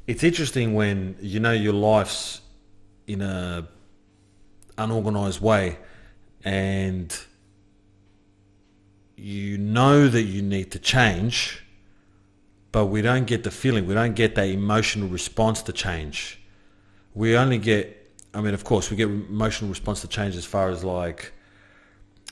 It's interesting when you know your life's in a unorganized way and you know that you need to change, but we don't get the feeling, we don't get that emotional response to change. We only get, I mean, of course, we get emotional response to change as far as like,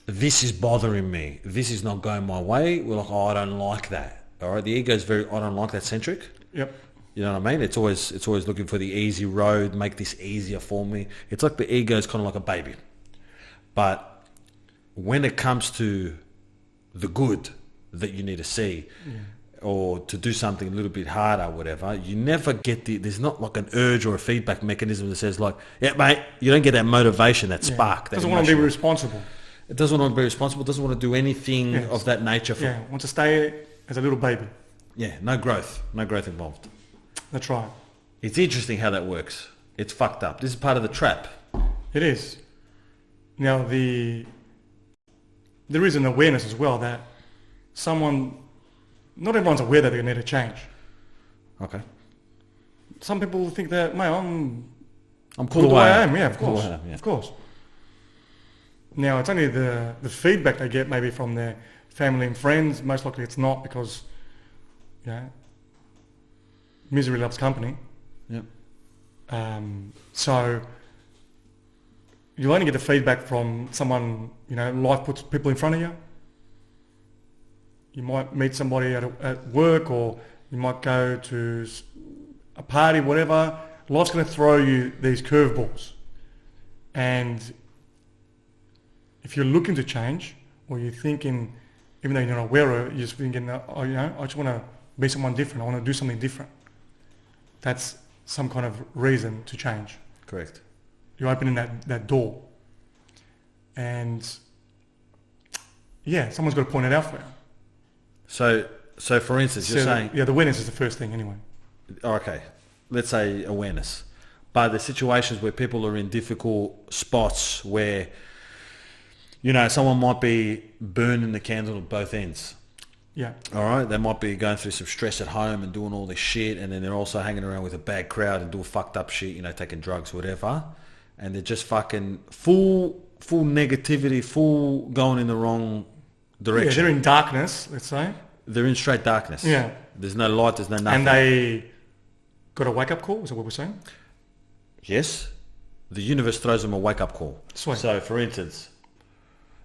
this is bothering me, this is not going my way. We're like, oh, I don't like that. All right, the ego is very, I don't like that centric. Yep. You know what I mean? It's always looking for the easy road, make this easier for me. It's like the ego is kind of like a baby. But when it comes to the good that you need to see, or to do something a little bit harder, whatever, you never get there's not like an urge or a feedback mechanism that says like, yeah, mate, you don't get that motivation, that spark. It doesn't want to be responsible. It doesn't want to be responsible, doesn't want to do anything of that nature. Wants to stay as a little baby. Yeah, no growth involved. That's right. It's interesting how that works. It's fucked up. This is part of the trap. It is. Now, there is an awareness as well that not everyone's aware that they need to change. Okay. Some people think that, mate, I'm cool the the way way I am. Yeah, of course. Cool, yeah. Of course. Now, it's only the feedback they get maybe from their family and friends. Most likely it's not, because, misery loves company. Yep. So you'll only get the feedback from someone, life puts people in front of you. You might meet somebody at work, or you might go to a party, whatever. Life's going to throw you these curveballs. And if you're looking to change, or you're thinking, even though you're not aware of it, you're just thinking, I just want to be someone different. I want to do something different. That's some kind of reason to change. Correct. You're opening that door. And someone's got to point it out for you. So for instance, you're saying... Yeah, the awareness is the first thing anyway. Okay, let's say awareness. But the situations where people are in difficult spots where, someone might be burning the candle at both ends. Yeah. All right, they might be going through some stress at home and doing all this shit, and then they're also hanging around with a bad crowd and doing fucked up shit, taking drugs, whatever. And they're just fucking full negativity, full going in the wrong direction. Yeah, they're in darkness, let's say. They're in straight darkness. Yeah. There's no light, there's no nothing. And they got a wake-up call, is that what we're saying? Yes. The universe throws them a wake-up call. Sweet. So, for instance,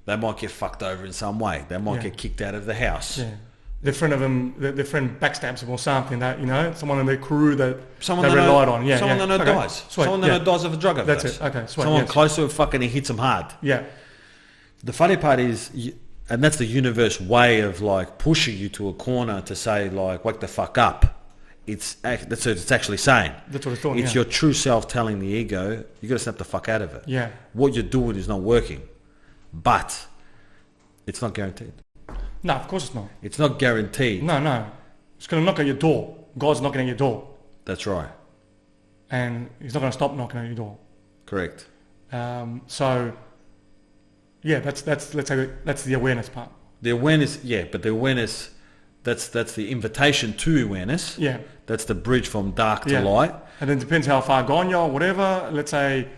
they might get fucked over in some way. They might get kicked out of the house. Yeah. Their friend backstabs them or something, that, someone in their crew that they relied on. Yeah, someone they know dies. Sweet. Someone they know dies of a drug overdose. That's it. Okay, sweet. Someone close to it fucking hits them hard. Yeah. The funny part is, and that's the universe way of like pushing you to a corner to say like, wake the fuck up. That's what it's actually saying. That's what it's doing. It's your true self telling the ego, you got to snap the fuck out of it. Yeah. What you're doing is not working, but it's not guaranteed. No, of course it's not. It's not guaranteed. No. It's going to knock at your door. God's knocking at your door. That's right. And he's not going to stop knocking at your door. Correct. So, let's say that's the awareness part. The awareness, but the awareness, that's the invitation to awareness. Yeah. That's the bridge from dark to light. And then it depends how far gone you are, whatever. Let's say,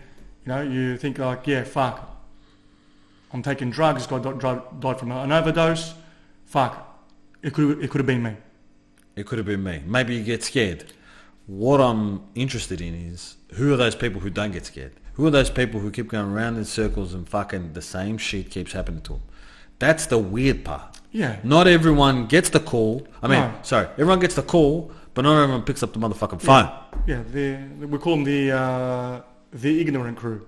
you think like, fuck, I'm taking drugs, this guy died from an overdose. Fuck, it could have been me. It could have been me. Maybe you get scared. What I'm interested in is, who are those people who don't get scared? Who are those people who keep going around in circles and fucking the same shit keeps happening to them? That's the weird part. Yeah. Not everyone gets the call. Everyone gets the call, but not everyone picks up the motherfucking phone. Yeah, we call them the ignorant crew.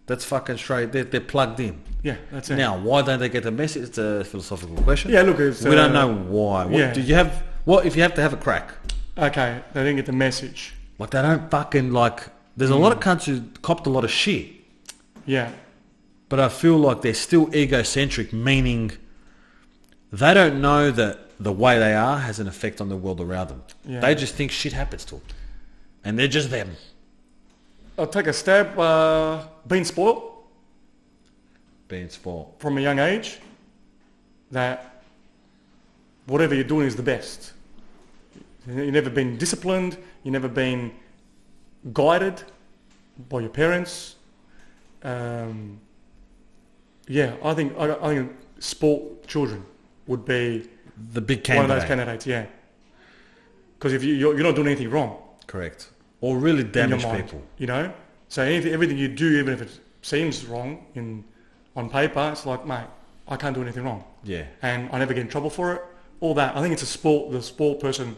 That's fucking straight. They're plugged in. Yeah, that's it. Now, why don't they get the message? It's a philosophical question. Yeah, look, we don't know why. What if you have to have a crack? Okay, they didn't get the message. Like they don't fucking like. There's a lot of cunts who copped a lot of shit. Yeah. But I feel like they're still egocentric, meaning they don't know that the way they are has an effect on the world around them. Yeah. They just think shit happens to them, and they're just them. I'll take a stab. Being spoiled. Being spoiled. From a young age, that whatever you're doing is the best. You've never been disciplined. You've never been guided by your parents. I think sport children would be The big one of candidate. those candidates. Yeah, because if you're not doing anything wrong Correct. Or really in your damage mind, people. you know. So everything you do, even if it seems wrong on paper, it's like, mate, I can't do anything wrong, Yeah. and I never get in trouble for it. All that. I think it's a sport. The sport person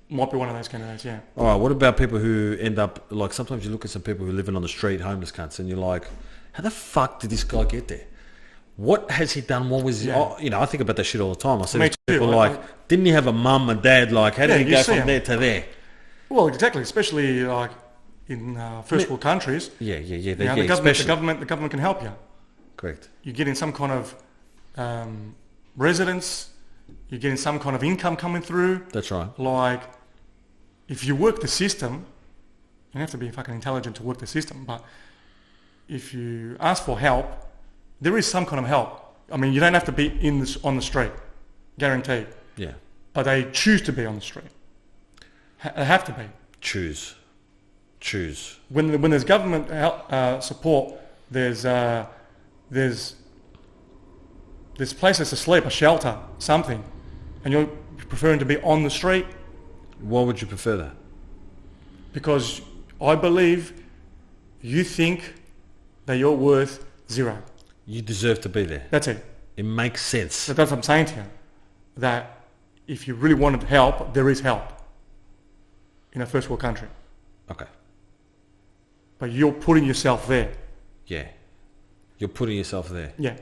might be one of those candidates. Yeah. All right, what about people who end up, like, sometimes you look at some people who are living on the street, homeless cunts, and you're like, how the fuck did this guy get there? What has he done? What was he, Yeah. I think about that shit all the time. I see Me these too. people like, didn't he have a mum and dad? Like, how did Yeah, he you go see from him. there to there? Well, exactly. Especially like in first world countries. Yeah. You know, yeah, the especially. government can help you. Correct. You're getting some kind of residence. You're getting some kind of income coming through. That's right. Like, if you work the system, you have to be fucking intelligent to work the system. But if you ask for help, there is some kind of help. I mean, you don't have to be on the street, guaranteed. Yeah. But they choose to be on the street. They have to be. Choose. When there's government help, support, there's places to sleep, a shelter, something, and you're preferring to be on the street Why would you prefer that? because I believe you think that you're worth zero. You deserve to be there. That's it. It makes sense. So that's what I'm saying to you. That if you really wanted help, there is help in a first world country. Okay. But you're putting yourself there. Yeah. You're putting yourself there. Yeah.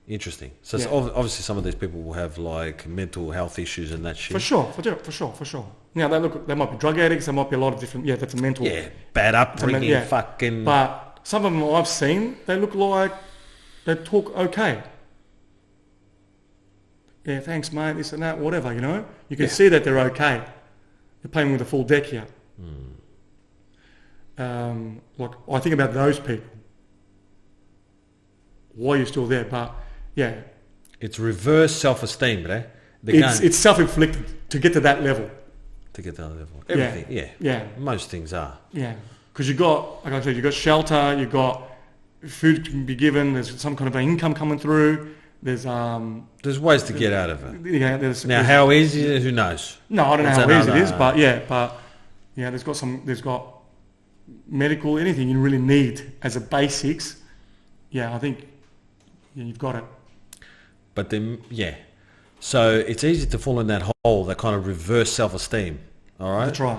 Interesting. So Yeah. obviously some of these people will have like mental health issues and that shit. For sure. Now, they might be drug addicts. There might be a lot of different... Yeah, that's a mental... Yeah. Bad upbringing, yeah. fucking... But some of them I've seen, they look like they talk okay. Yeah, thanks, mate, this and that, whatever, you know? You can see that they're okay. They're playing with a full deck here. Like, I think about those people. Why are you still there? But, yeah. It's reverse self-esteem, right? It's self-inflicted to get to that level. To get to that level. Everything, yeah. Yeah. Most things are. Yeah. Because like I said, you've got shelter, you've got food can be given, there's some kind of income coming through, there's ways to get out of it. Yeah, Now, how easy is it? Who knows? No, I don't know That's how easy it another- is, but there's got medical, anything you really need as a basics. Yeah, I think you've got it. But then, yeah. So it's easy to fall in that hole, that kind of reverse self-esteem. All right? That's right.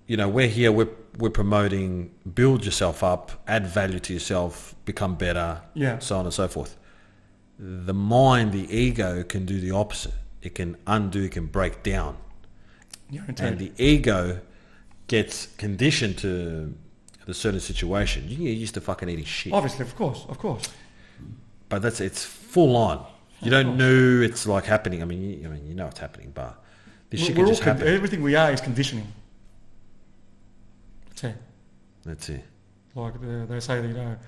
You know, we're here, we're promoting build yourself up, add value to yourself, become better, Yeah. so on and so forth. The mind, the ego can do the opposite. It can undo, it can break down. Guaranteed. And the ego gets conditioned to a certain situation. You can get used to fucking eating shit. Obviously, of course. But it's full on. You don't know it's like happening. I mean, you know it's happening, but this shit can just happen. Everything we are is conditioning. That's it. That's it. Like they say that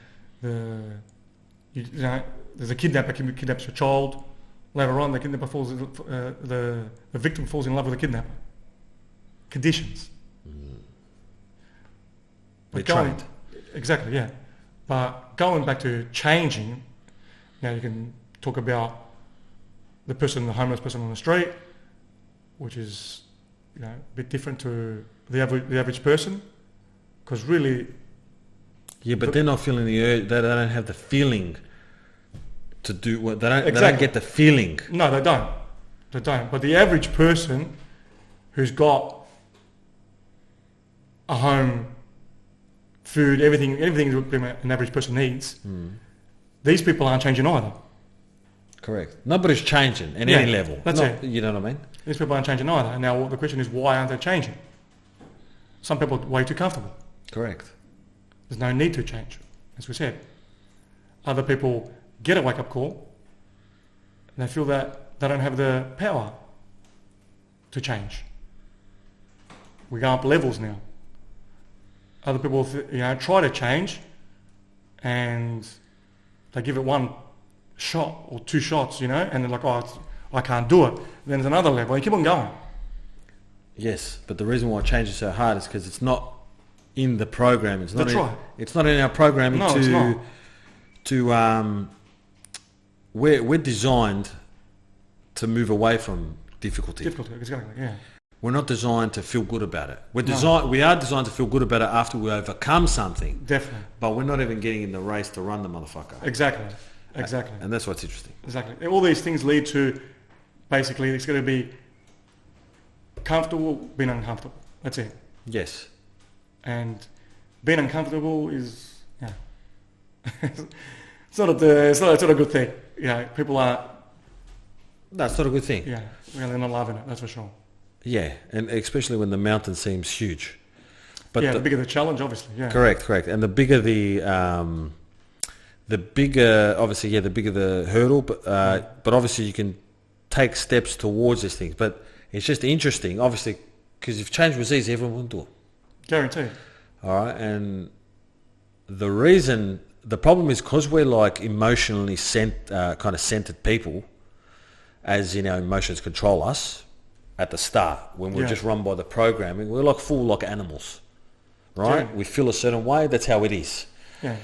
there's a kidnapper kidnaps your child. Later on, the kidnapper the victim falls in love with the kidnapper. Conditions. They're trained. Exactly, yeah. But going back to changing, now you can talk about the homeless person on the street, which is a bit different to the average person, because really. Yeah, but they're not feeling the urge. They don't have the feeling to do what they don't. Exactly. They don't get the feeling. No, they don't. But the average person who's got a home, food, everything an average person needs, these people aren't changing either. Correct. Nobody's changing at any level. That's it. You know what I mean? These people aren't changing either. Now the question is, why aren't they changing? Some people are way too comfortable. Correct. There's no need to change, as we said. Other people get a wake-up call and they feel that they don't have the power to change. We go up levels now. Other people, try to change and they give it one shot or two shots, and they're like, I can't do it. Then there's another level. You keep on going. Yes, but the reason why change is so hard is because it's not in the program. It's not. That's right. It's not in our programming. No, it's not. We're designed to move away from difficulty. Difficulty, exactly. Yeah. We're not designed to feel good about it. We are designed to feel good about it after we overcome something. Definitely. But we're not even getting in the race to run the motherfucker. Exactly. Exactly. And that's what's interesting. Exactly. All these things lead to, basically, it's going to be comfortable, being uncomfortable. That's it. Yes. And being uncomfortable is, yeah, it's not a good thing. You know, people are. That's not a good thing. Yeah, they're not loving it. That's for sure. Yeah, and especially when the mountain seems huge. But yeah, the bigger the challenge, obviously. Yeah. Correct. And the bigger the bigger, obviously, the bigger the hurdle. But obviously you can take steps towards these things. But it's just interesting, obviously, because if change was easy, everyone would do it. Guaranteed. All right, and the problem is because we're like emotionally kind of centered people, as you know, emotions control us at the start when we're just run by the programming. We're like animals, right? Yeah. We feel a certain way. That's how it is. Yeah.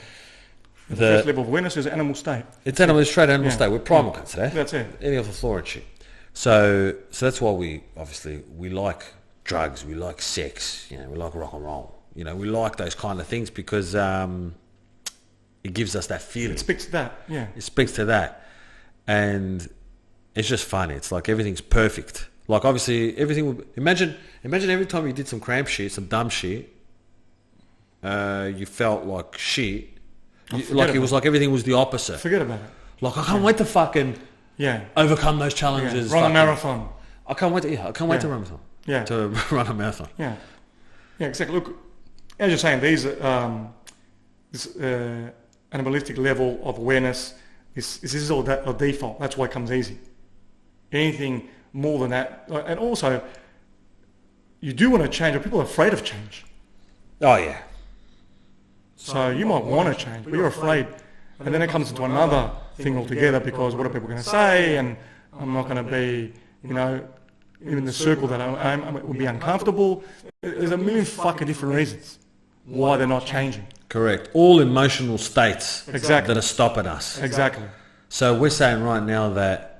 The first level of awareness is animal state. It's straight animal state. We're primal cunts today. That's it. Any of the floor and shit. So that's why we like drugs. We like sex. You know, we like rock and roll. You know, we like those kind of things because it gives us that feeling. It speaks to that, yeah. It speaks to that. And it's just funny. It's like everything's perfect. Like obviously everything imagine every time you did some cramp shit, some dumb shit, you felt like shit. It was like everything was the opposite. Forget about it. Like I can't wait to fucking overcome those challenges. Run a marathon. I can't wait to run a marathon. Yeah. To run a marathon. Yeah. Yeah, exactly. Look, as you're saying, this animalistic level of awareness this is all that a default. That's why it comes easy. Anything more than that, and also you do want to change, but people are afraid of change. Oh yeah. So you might want to change, but you're afraid, and then it comes into another thing altogether because what are people going to say, and I'm not going to be, even the circle that I'm would be uncomfortable. There's a million fucking different reasons why they're not changing. Correct. All emotional states Exactly. that are stopping us. Exactly. So we're saying right now that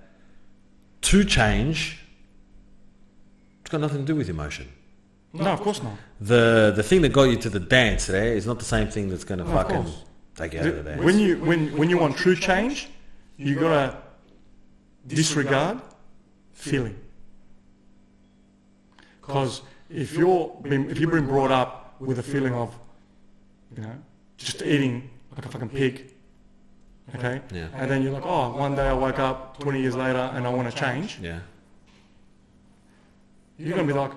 to change, it's got nothing to do with emotion. No, of course not. The thing that got you to the dance today is not the same thing that's going to fucking take you out of the dance. When you want true change, you gotta disregard feeling. Because if you've been brought up with a feeling of, just eating like a fucking pig, okay, and then you're like, oh, one day I woke up 20 years later and I want to change. Yeah. You're gonna be like,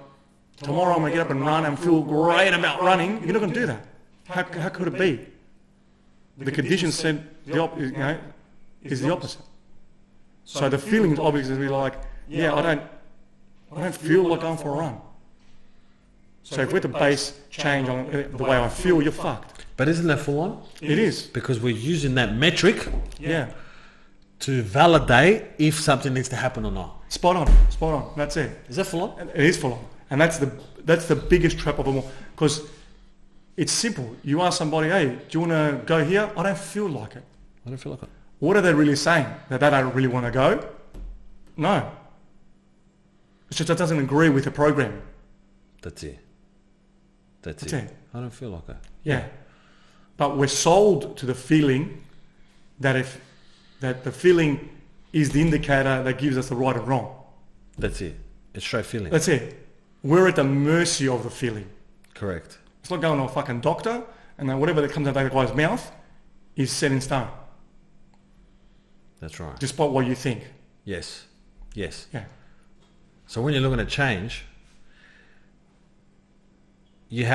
tomorrow I'm gonna get up and run and feel great about running. You're not gonna do that. How could it be? The condition said is the opposite. So the feeling is obviously be like, I don't feel like going for a run. So if we're to base change on the way I feel, you're fucked. But isn't that full on? It is. Because we're using that metric to validate if something needs to happen or not. Spot on. That's it. Is that full on? It is full on. And that's the biggest trap of them all. Because it's simple. You ask somebody, hey, do you want to go here? I don't feel like it. I don't feel like it. What are they really saying? That they don't really want to go? No. It's just that doesn't agree with the program. That's it. That's it. I don't feel like it. Yeah. But we're sold to the feeling that the feeling is the indicator that gives us the right and wrong. That's it. It's straight feeling. That's it. We're at the mercy of the feeling. Correct. It's like going to a fucking doctor and then whatever that comes out of that guy's mouth is set in stone. That's right. Despite what you think. Yes. Yeah. So when you're looking at change, you're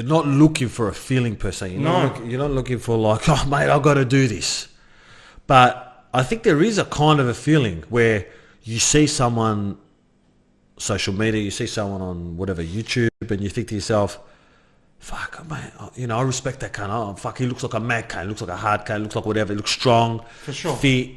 not looking for a feeling per se. You're not looking for like, oh mate, I've got to do this. But I think there is a kind of a feeling where you see someone, social media, you see someone on whatever, YouTube, and you think to yourself, fuck, mate, I respect that cunt. Oh, fuck, he looks like a mad cunt, looks like a hard cunt, looks like whatever, he looks strong, for sure, fit.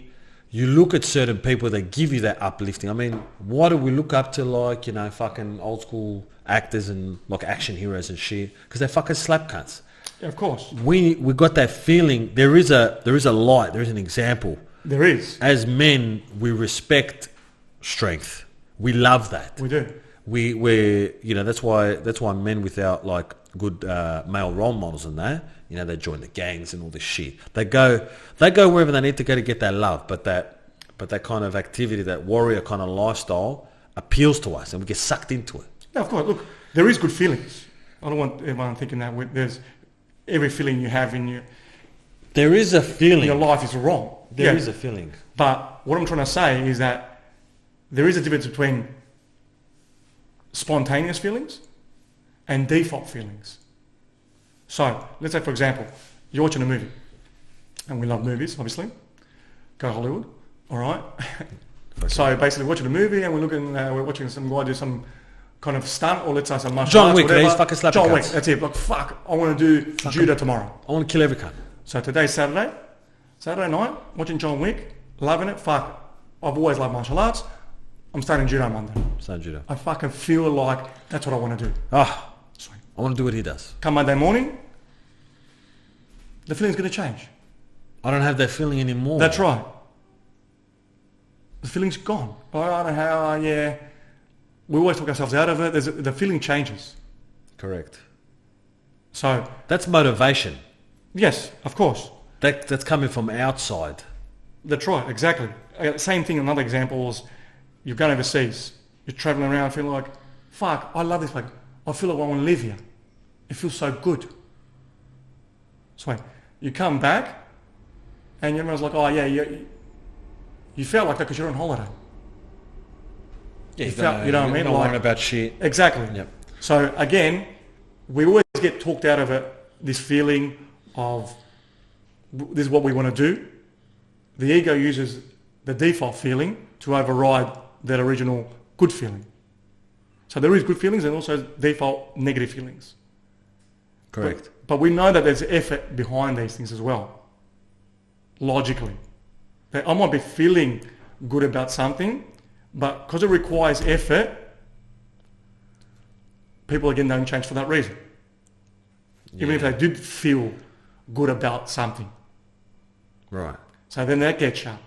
you look at certain people that give you that uplifting. I mean, why do we look up to like, you know, fucking old school actors and like action heroes and shit? Because they fucking slap cunts. Yeah, of course. We got that feeling. There is a light. There is an example. There is. As men, we respect strength. We love that. We do. We you know, that's why men without like good male role models and that, you know, they join the gangs and all this shit. They go wherever they need to go to get that love. But that kind of activity, that warrior kind of lifestyle, appeals to us, and we get sucked into it. Yeah, of course. Look, there is good feelings. I don't want everyone thinking that there's every feeling you have in there is a feeling in your life is wrong. There is a feeling. But what I'm trying to say is that there is a difference between spontaneous feelings and default feelings. So, let's say, for example, you're watching a movie, and we love movies, obviously. Go Hollywood, all right? So, basically, watching a movie, and we're watching some guy do some kind of stunt, or let's say some martial arts, John Wick, whatever. he's fucking slapping John Wick, cunts. that's it. Like, fuck, I want to do judo tomorrow. I want to kill every cunt. So, today's Saturday night, watching John Wick, loving it. Fuck, I've always loved martial arts. I'm starting judo Monday. Starting judo. I fucking feel like that's what I want to do. Ah, I want to do what he does. Come Monday morning, the feeling's going to change. I don't have that feeling anymore. That's right. The feeling's gone. I don't know how, yeah. We always talk ourselves out of it. The feeling changes. Correct. So that's motivation. Yes, of course. That's coming from outside. That's right, exactly. Same thing, another example is you're going overseas. You're traveling around feeling like, fuck, I love this place. I feel like I want to live here. It feels so good. So you come back and everyone's like, oh yeah, you felt like that because you're on holiday. Yeah, you know what I mean? Not like, worrying about shit. Exactly. Yep. So again, we always get talked out of it, this feeling of this is what we want to do. The ego uses the default feeling to override that original good feeling. So there is good feelings and also default negative feelings. Correct. But we know that there's effort behind these things as well. Logically. That I might be feeling good about something, but because it requires effort, people again don't change for that reason. Yeah. Even if they did feel good about something. Right. So then that gets shut.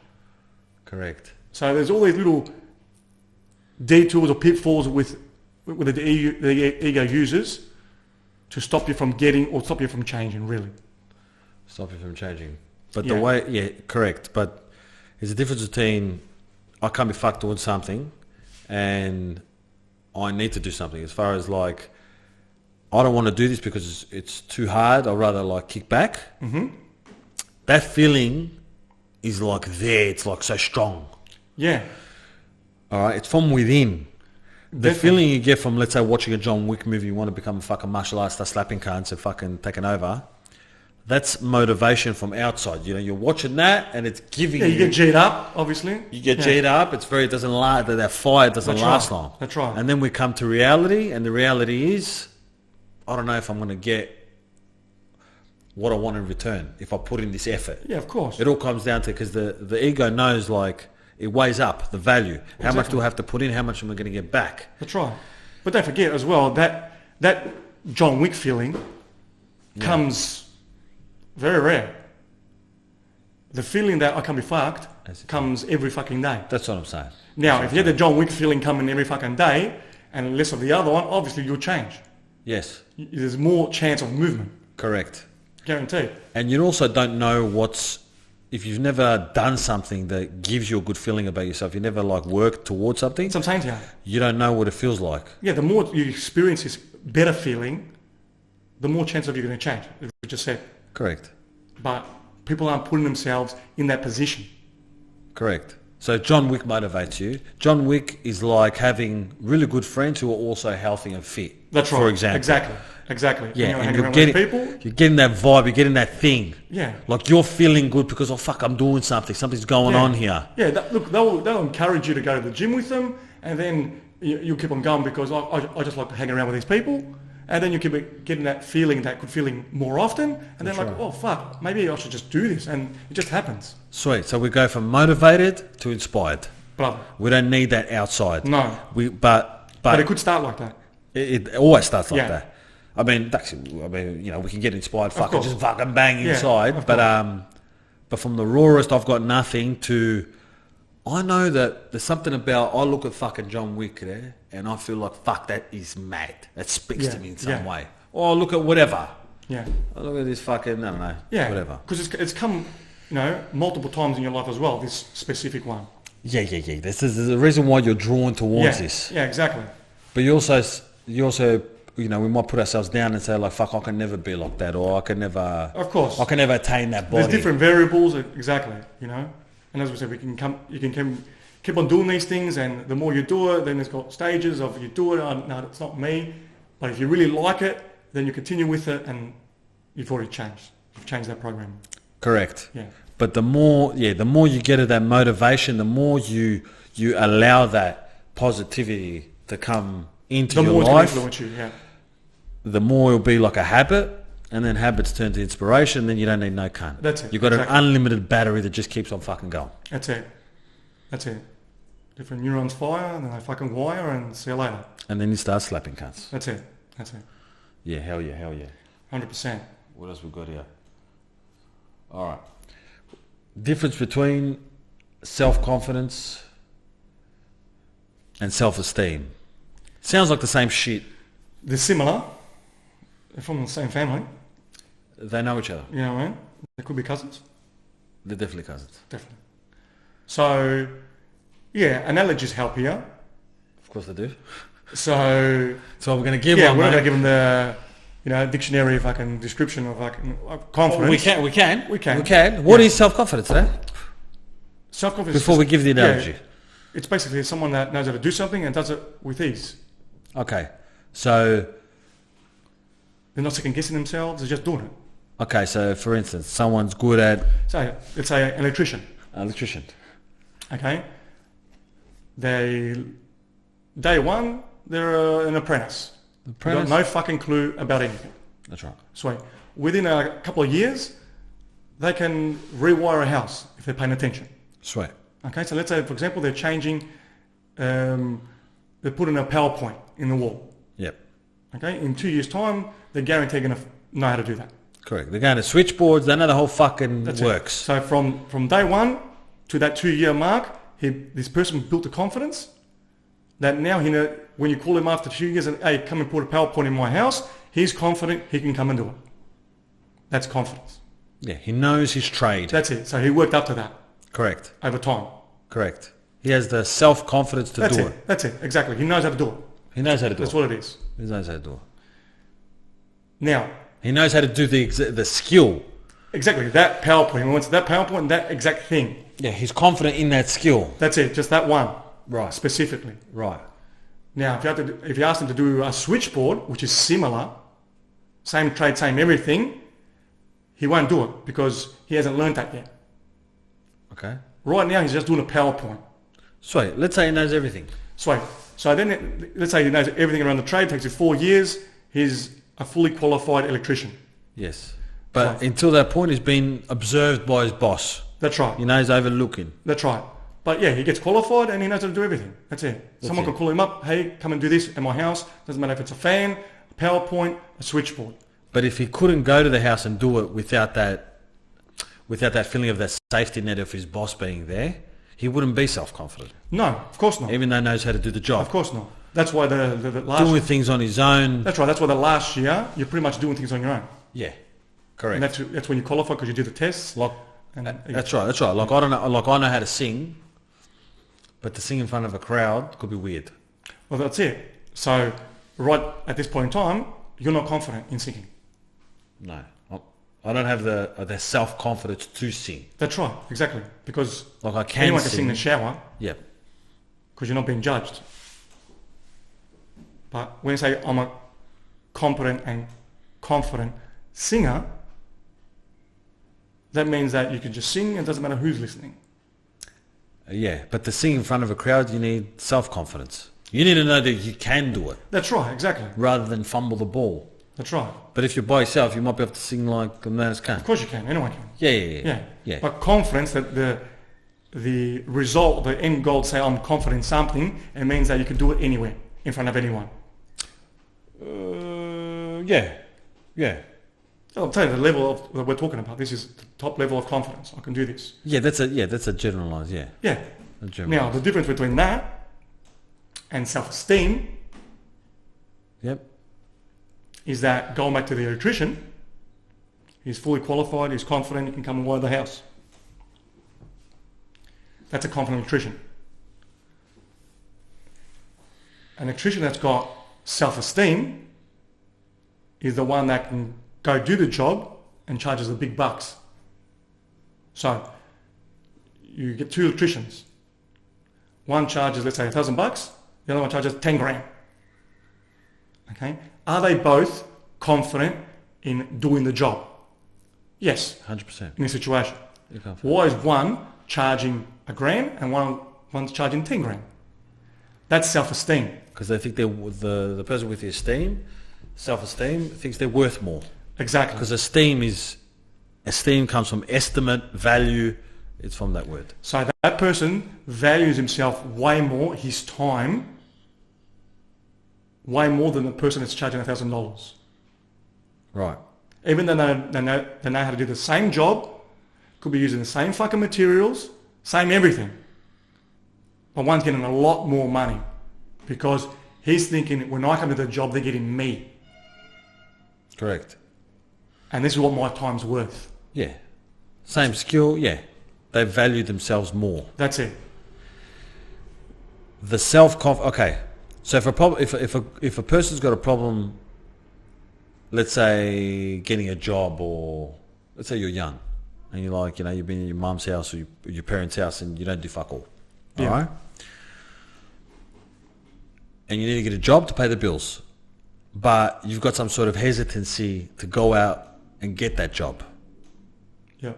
Correct. So there's all these little detours or pitfalls with the ego uses to stop you from getting or stop you from changing, really. Stop you from changing. But the way, yeah, correct. But there's a difference between I can't be fucked towards something and I need to do something. As far as like, I don't want to do this because it's too hard. I'd rather like kick back. Mm-hmm. That feeling is like there. It's like so strong. Yeah. All right. It's from within. The Definitely. feeling you get from, let's say, watching a John Wick movie, you want to become a fucking martial artist, start slapping cunts and fucking taking over. That's motivation from outside. You know, you're watching that and it's giving you... you get G'd up, obviously. You get G'd up. It doesn't last, that fire doesn't last long. That's right. And then we come to reality, and the reality is, I don't know if I'm going to get what I want in return if I put in this effort. Yeah, of course. It all comes down to, because the ego knows, like, it weighs up the value. Exactly. How much do I have to put in? How much am I going to get back? That's right. But don't forget as well, that John Wick feeling comes very rare. The feeling that I can be fucked comes every fucking day. That's what I'm saying. Now, if you had the John Wick feeling coming every fucking day and less of the other one, obviously you'll change. Yes. There's more chance of movement. Correct. Guaranteed. And you also don't know if you've never done something that gives you a good feeling about yourself, you never like worked towards something. That's what I'm saying to you. You don't know what it feels like. Yeah, the more you experience this better feeling, the more chance of you're going to change, as we just said. Correct. But people aren't putting themselves in that position. Correct. So John Wick motivates you. John Wick is like having really good friends who are also healthy and fit. That's right. For example. Exactly. Yeah, and you're getting that vibe, you're getting that thing. Yeah. Like you're feeling good because, oh fuck, I'm doing something. Something's going on here. Yeah, look, they'll encourage you to go to the gym with them, and then you'll keep on going because I just like to hang around with these people. And then you keep getting that good feeling more often, and then That's like, right. oh fuck, maybe I should just do this, and it just happens. Sweet. So we go from motivated to inspired. Brother, We don't need that outside. no. But But it could start like that. it always starts like Yeah. that. I mean, we can get inspired, fucking course. just fucking bang Yeah, inside. of But from the rawest, I've got nothing to. I know that there's something about. I look at fucking John Wick there, and I feel like fuck, that is mad. That speaks Yeah, to me in some yeah. way. Or I look at whatever. Yeah. I look at this fucking, I don't know, Yeah. whatever. Because it's come, multiple times in your life as well, this specific one. Yeah. There's a reason why you're drawn towards Yeah. this. Yeah, exactly. But you also, we might put ourselves down and say like, fuck, I can never be like that, or I can never, Of course. I can never attain that body. There's different variables, exactly, And as we said, you can keep on doing these things, and the more you do it, then it's got stages of you do it, no, it's not me. But if you really like it, then you continue with it, and you've already changed. You've changed that program. Correct. Yeah. But the more you get at that motivation, the more you allow that positivity to come into The your more it's going life, to influence you, yeah. the more it'll be like a habit, and then habits turn to inspiration, then you don't need no cunt. That's it, You've got exactly. an unlimited battery that just keeps on fucking going. That's it. Different neurons fire, and then they fucking wire, and see you later. And then you start slapping cunts. That's it. Yeah, hell yeah. 100%. What else we got here? All right. Difference between self-confidence and self-esteem. Sounds like the same shit. They're similar. They're from the same family. They know each other. You know what I mean? They could be cousins. They're definitely cousins. Definitely. So, yeah, analogies help here. Of course they do. So So we're going to give yeah, one. we're not mate. going to give them the dictionary fucking description of confidence. We can. We can. What Yeah. is self-confidence, eh? Self-confidence. Before we give the analogy. It's basically someone that knows how to do something and does it with ease. Okay. So, They're not second guessing themselves. They're just doing it. so for instance, someone's good at So let's say an electrician. electrician. Okay. Day one, they're an apprentice. They've got no fucking clue about anything. That's right. So within a couple of years, they can rewire a house if they're paying attention. Sweet. Okay, so let's say, for example, they're changing, they're putting a PowerPoint in the wall. Yep. Okay, in 2 years' time, they're guaranteed going to know how to do that. Correct. They're going to switchboards. They know the whole fucking That's works. It. So from day one to that 2 year mark, this person built the confidence that now when you call him after 2 years and, hey, come and put a PowerPoint in my house, he's confident he can come and do it. That's confidence. Yeah, he knows his trade. That's it. So he worked up to that Correct. over time. Correct. He has the self-confidence to do it. That's it. Exactly. He knows how to do it. He knows how to do That's it. what it is. He knows how to do it. Now, He knows how to do the skill. exactly, that PowerPoint. He wants that PowerPoint, that exact thing. Yeah, he's confident in that skill. That's it. Just that one. Right. Specifically. Right. Now, if you ask him to do a switchboard, which is similar, same trade, same everything, he won't do it because he hasn't learned that yet. Okay. Right now, he's just doing a PowerPoint. Sweet. Let's say he knows everything. So then, let's say he knows everything around the trade, takes him 4 years, he's a fully qualified electrician. Yes. But Right. until that point, he's been observed by his boss. That's right. You know, he's overlooking. That's right. But yeah, he gets qualified and he knows how to do everything. That's it. Someone it. can call him up, hey, come and do this at my house. Doesn't matter if it's a fan, a PowerPoint, a switchboard. But if he couldn't go to the house and do it without that feeling of that safety net of his boss being there, he wouldn't be self-confident. No, of course not. Even though he knows how to do the job. Of course not. That's why the last... Doing things on his own. That's right. That's why the last year, you're pretty much doing things on your own. Yeah. Correct. And that's when you qualify because you do the tests. Like, And that's right. Like I know how to sing, but to sing in front of a crowd could be weird. Well, that's it. So right at this point in time, you're not confident in singing. No, I don't have the self-confidence to sing. That's right. Exactly. Because Like I can anyone sing. can sing in the shower Yep. because you're not being judged. But when you say I'm a competent and confident singer, that means that you can just sing and it doesn't matter who's listening. Yeah, but to sing in front of a crowd, you need self-confidence. You need to know that you can do it That's right, exactly. rather than fumble the ball. That's right. But if you're by yourself, you might be able to sing like a man's can. Of course you can. Anyone can. Yeah. But confidence that the result, the end goal, say I'm confident in something, it means that you can do it anywhere, in front of anyone. Yeah. I'll tell you the level that we're talking about. This is the top level of confidence. I can do this. Yeah, that's a generalized, yeah. Yeah. A Now, generalized. the difference between that and self-esteem Yep. is that, going back to the electrician, he's fully qualified, he's confident, he can come and wire the house. That's a confident electrician. An electrician that's got self-esteem is the one that can go do the job and charges the big bucks. So you get two electricians. One charges, let's say, $1,000. The other one charges 10 grand. Okay? Are they both confident in doing the job? Yes, 100%. in this situation. You're confident. Why is one charging $1,000 and one's charging 10 grand? That's self-esteem. Because they think the person with the self-esteem thinks they're worth more. Exactly. Because esteem comes from estimate, value. It's from that word. So that person values himself way more, his time, way more than the person that's charging $1,000. Right. Even though they know how to do the same job, could be using the same fucking materials, same everything. But one's getting a lot more money because he's thinking, when I come to the job, they're getting me. Correct. And this is what my time's worth. Yeah. Same skill, yeah. They value themselves more. That's it. The okay. So if a person's got a problem, let's say getting a job, or let's say you're young and you're like, you've been in your mum's house or your parents' house and you don't do fuck all. Yeah. All right? And you need to get a job to pay the bills, but you've got some sort of hesitancy to go out and get that job. Yeah.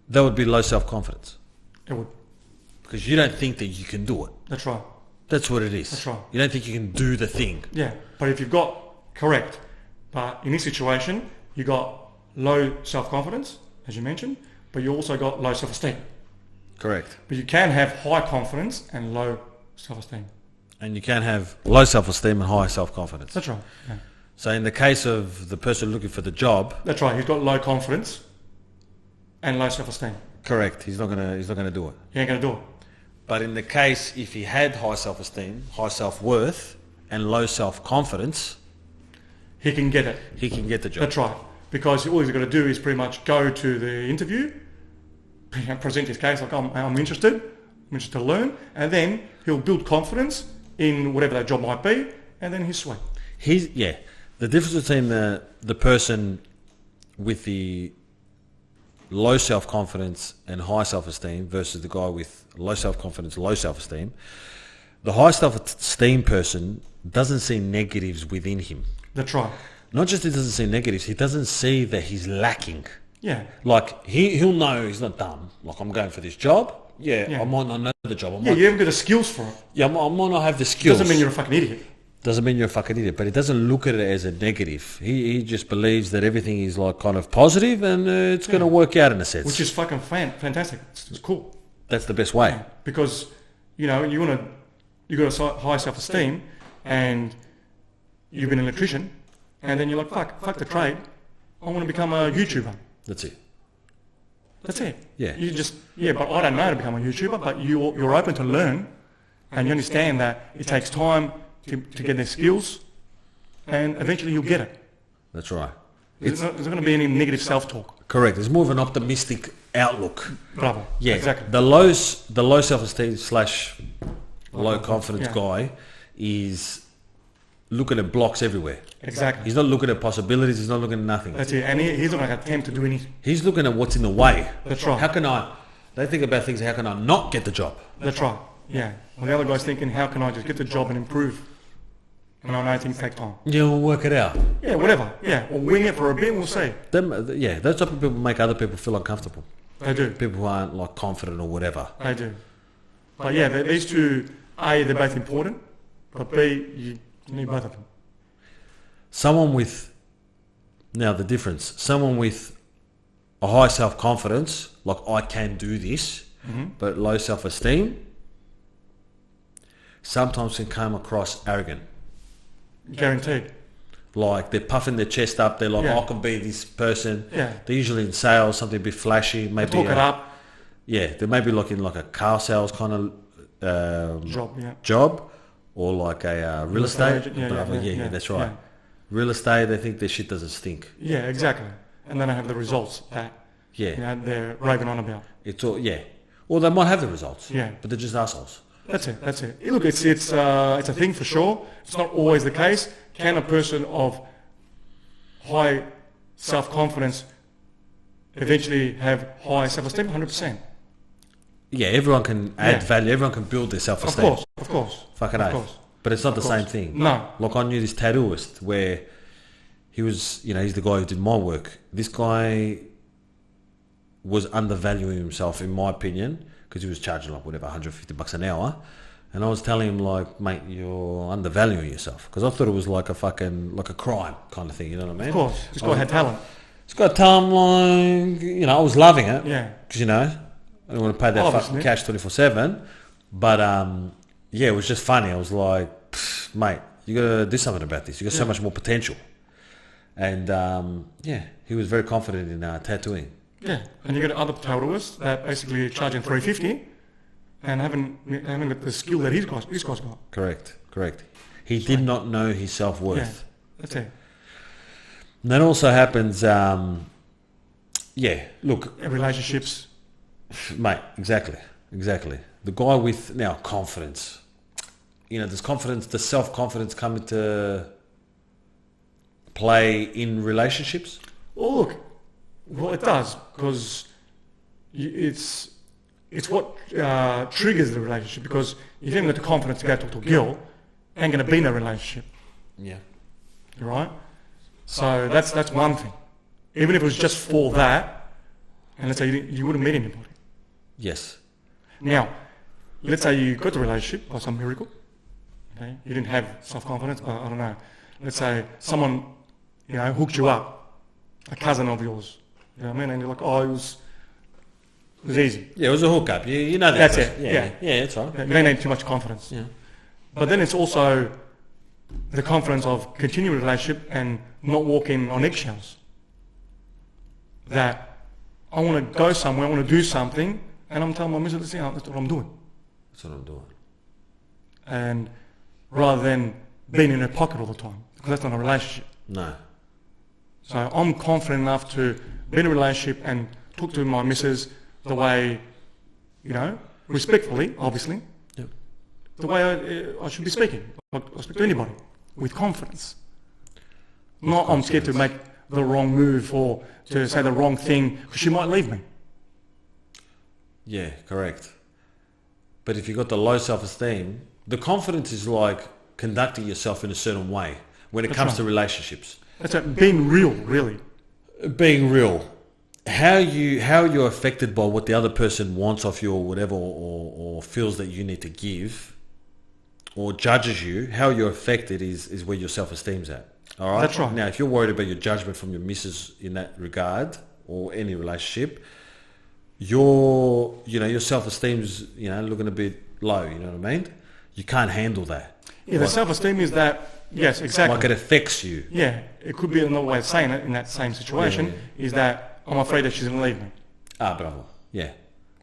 That would be low self-confidence. It would. Because you don't think that you can do it. That's right. That's what it is. That's right. You don't think you can do the thing. Yeah. But if you've got, correct. But in this situation, you got low self-confidence, as you mentioned, but you also got low self-esteem. Correct. But you can have high confidence and low self-esteem. And you can have low self-esteem and high self-confidence. That's right. Yeah. So in the case of the person looking for the job, That's right. He's got low confidence and low self-esteem. correct, he's not gonna do it. He ain't going to do it. But in the case if he had high self-esteem, high self-worth, and low self-confidence, He can get it. he can get the job. That's right. Because all he's got to do is pretty much go to the interview, present his case like, I'm interested to learn, and then he'll build confidence in whatever that job might be, and then he's sweet. The difference between the person with the low self-confidence and high self-esteem versus the guy with low self-confidence, low self-esteem, the high self-esteem person doesn't see negatives within him. That's right. Not just he doesn't see negatives, he doesn't see that he's lacking. Yeah. Like, he'll know he's not dumb. Like, I'm going for this job. Yeah. I might not know the job. Yeah, you haven't got the skills for it. I might not have the skills. Doesn't mean you're a fucking idiot. Doesn't mean you're a fucking idiot, but he doesn't look at it as a negative. He just believes that everything is like kind of positive and it's going to work out in a sense. Which is fucking fantastic. It's cool. That's the best way. Yeah. Because, you got a high self-esteem and you've been an electrician and then you're like, fuck the trade. I want to become a YouTuber. That's it. That's it. Yeah. But I don't know how to become a YouTuber, but you're open to learn and you understand that it takes time to get their skills and eventually you'll get it. That's right. There's not going to be any negative self-talk. Correct. It's more of an optimistic outlook. Bravo. Yeah. Exactly. The low self-esteem / low confidence guy is looking at blocks everywhere. Exactly. He's not looking at possibilities. He's not looking at nothing. That's it. And he's not going to attempt to do anything. He's looking at what's in the way. That's right. They think about things, how can I not get the job? That's right. Yeah. Well, the other guy's thinking, how can I just get the job and improve? And I know things take time. Yeah, we'll work it out. Yeah, whatever. Yeah, we'll wing it for a bit, we'll see. Those type of people make other people feel uncomfortable. They do. People who aren't like confident or whatever. They do. But yeah, these two A, they're both important, but B, you need both of them. Someone with, now the difference, someone with a high self-confidence, like I can do this, but low self-esteem, sometimes can come across arrogant. Guaranteed. Like they're puffing their chest up, they're like, Yeah. I can be this person. Yeah. They're usually in sales, something a bit flashy, maybe. Talk it up. Yeah, they may be like in like a car sales kind of Job, or like a real estate. agent. Yeah, That's right. Yeah. Real estate, they think their shit doesn't stink. Yeah, exactly. And then I have the results that they're raving on about. It's all, or they might have the results. Yeah. But they're just assholes. That's it. Look, it's a thing for sure. It's not always the case. Can a person of high self-confidence eventually have high self-esteem? 100%. Yeah, everyone can add value. Everyone can build their self-esteem. Of course. Fucking Of oath. course. But it's not the same thing. No. Like I knew this tattooist where he was, he's the guy who did my work. This guy was undervaluing himself, in my opinion, because he was charging like whatever, $150 an hour. And I was telling him like, mate, you're undervaluing yourself. Because I thought it was like a crime kind of thing, you know what I mean? Of course. This guy had talent. This guy telling him like, I was loving it. Yeah. Because, I don't want to pay that fucking cash 24/7. But, it was just funny. I was like, mate, you got to do something about this. You got so much more potential. And, he was very confident in tattooing. Yeah. And you got other tattooists that basically charging $350 and haven't got the skill that his guy's got. Correct. He did not know his self-worth. Yeah, that's it. And that also happens, look. Relationships. Mate, exactly. The guy with, now, confidence. Does self-confidence come into play in relationships? Well, look, it does, because it's what triggers the relationship, because if you haven't got the confidence to go talk to a girl, ain't going to be no relationship. Yeah. Right? So that's one thing. Even if it was just for that, and let's say you wouldn't meet anybody. Yes. Now, let's say you got the relationship by some miracle. Okay? You didn't have self-confidence, but I don't know. Let's say someone, hooked you up, a cousin of yours. You know what I mean? And you're like, it was easy. Yeah, it was a hookup. You know that. That's person. it. Yeah, that's right. You don't need too much confidence. Yeah. But then it's also the confidence of continuing a relationship and not walking on eggshells. That I want to go somewhere, I want to do something, and I'm telling my missus, that's what I'm doing. That's what I'm doing. And rather than being in her pocket all the time, because that's not a relationship. No. So I'm confident enough to be in a relationship and talk to my missus the way, respectfully, obviously, Yep. the way I should be speaking. I speak to anybody with confidence. Not I'm scared to make the wrong move or to say the wrong thing because she might leave me. Yeah, correct. But if you've got the low self-esteem, the confidence is like conducting yourself in a certain way when it comes to relationships. That's being real, really. Being real. How you're affected by what the other person wants of you or whatever, or feels that you need to give, or judges you, how you're affected is where your self-esteem's at. All right? That's right. Now, if you're worried about your judgment from your missus in that regard, or any relationship, your self-esteem's, looking a bit low, you know what I mean? You can't handle that. Yeah, the self-esteem is that, yes, exactly. Like it affects you. Yeah, it could be another way of saying it in that same situation, is that I'm afraid that she's going to leave me. Bravo. Yeah.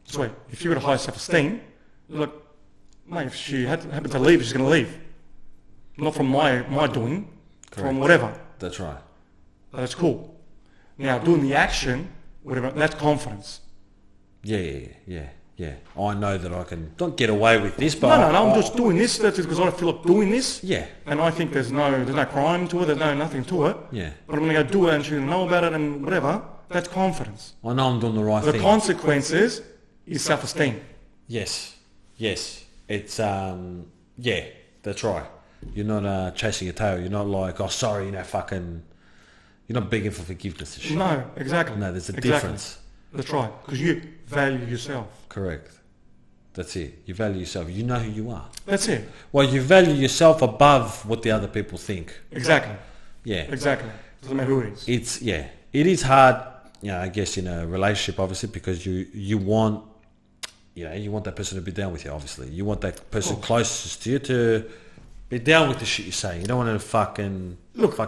So if you've got a high self-esteem, look, mate, if she happens to leave, she's going to leave. Not from my doing, Correct. from whatever. That's right. That's cool. Now, doing the action, whatever, that's confidence. Yeah. I know that I can don't get away with this, but No, I'm just doing this. That's because I feel like doing this. Yeah. And I think there's no crime to it. There's nothing to it. Yeah. But I'm going to go do it, and she's going to know about it, and whatever. That's confidence. I know I'm doing the right The thing. consequences is self-esteem. Yes. It's that's right. You're not chasing your tail. You're not like, oh, sorry, fucking. You're not begging for forgiveness and shit. No, exactly. No, there's a Exactly. difference. That's right, because you value yourself. Correct. That's it. You value yourself. You know who you are. That's it. Well, you value yourself above what the other people think. Exactly. Yeah. Exactly. Doesn't matter who it is. It's it is hard, I guess in a relationship obviously, because you want you want that person to be down with you, obviously. You want that person closest to you to be down with the shit you say. You don't want to fuck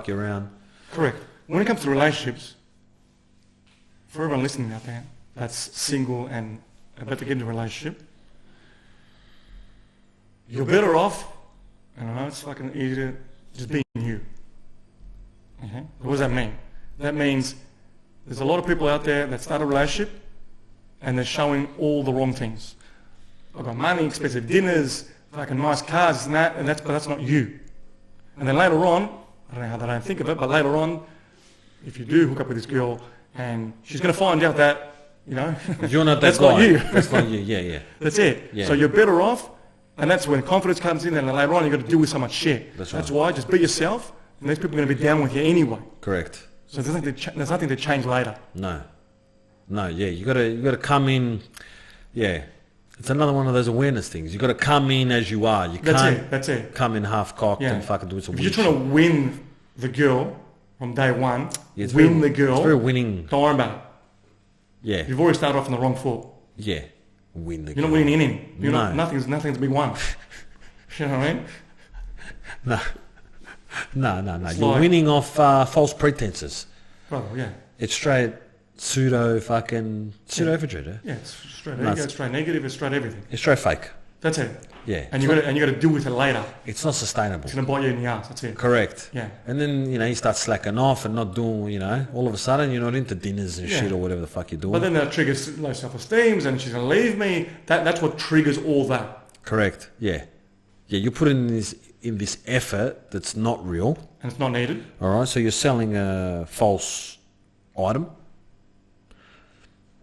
you around. Correct. When it comes to relationships, for everyone listening out there that's single and about to get into a relationship, you're better off, and I know it's fucking easy to just being you. Okay? What does that mean? That means there's a lot of people out there that start a relationship and they're showing all the wrong things. I've got money, expensive dinners, fucking nice cars and that, but that's not you. And then later on, I don't know how they don't think of it, but later on, if you do hook up with this girl and she's going to find out that, you're not that that's guy. not you. That's not you, yeah. That's it. Yeah. So you're better off, and that's when confidence comes in, and then later on you've got to deal with so much shit. That's right. That's why, just be yourself, and these people are going to be down with you anyway. Correct. So there's nothing to change later. No, yeah, you gotta come in. Yeah, it's another one of those awareness things. You gotta come in as you are. You can't That's it. come in half cocked and fucking do some If weird you're trying shit. to win the girl from day one, Yeah, the girl. It's very winning. Don't worry about it. Yeah, You've already started off on the wrong foot. yeah, win the. You're girl. not winning anything. No. Nothing's to be won. You know what I mean? No. It's You're like- winning off false pretenses. Brother, yeah. It's straight pseudo infantry. Yeah, it's straight No, ego, it's straight negative, it's straight everything. It's straight fake. That's it. Yeah, And you got to deal with it later. it's not sustainable. It's going to bite you in the ass. That's it. Correct. Yeah. And then, you start slacking off and not doing, all of a sudden you're not into dinners and Yeah. shit or whatever the fuck you're doing. But then that triggers low self-esteem, and she's going to leave me. That's what triggers all that. Correct. Yeah. Yeah, you put in this effort that's not real. And it's not needed. All right. So you're selling a false item.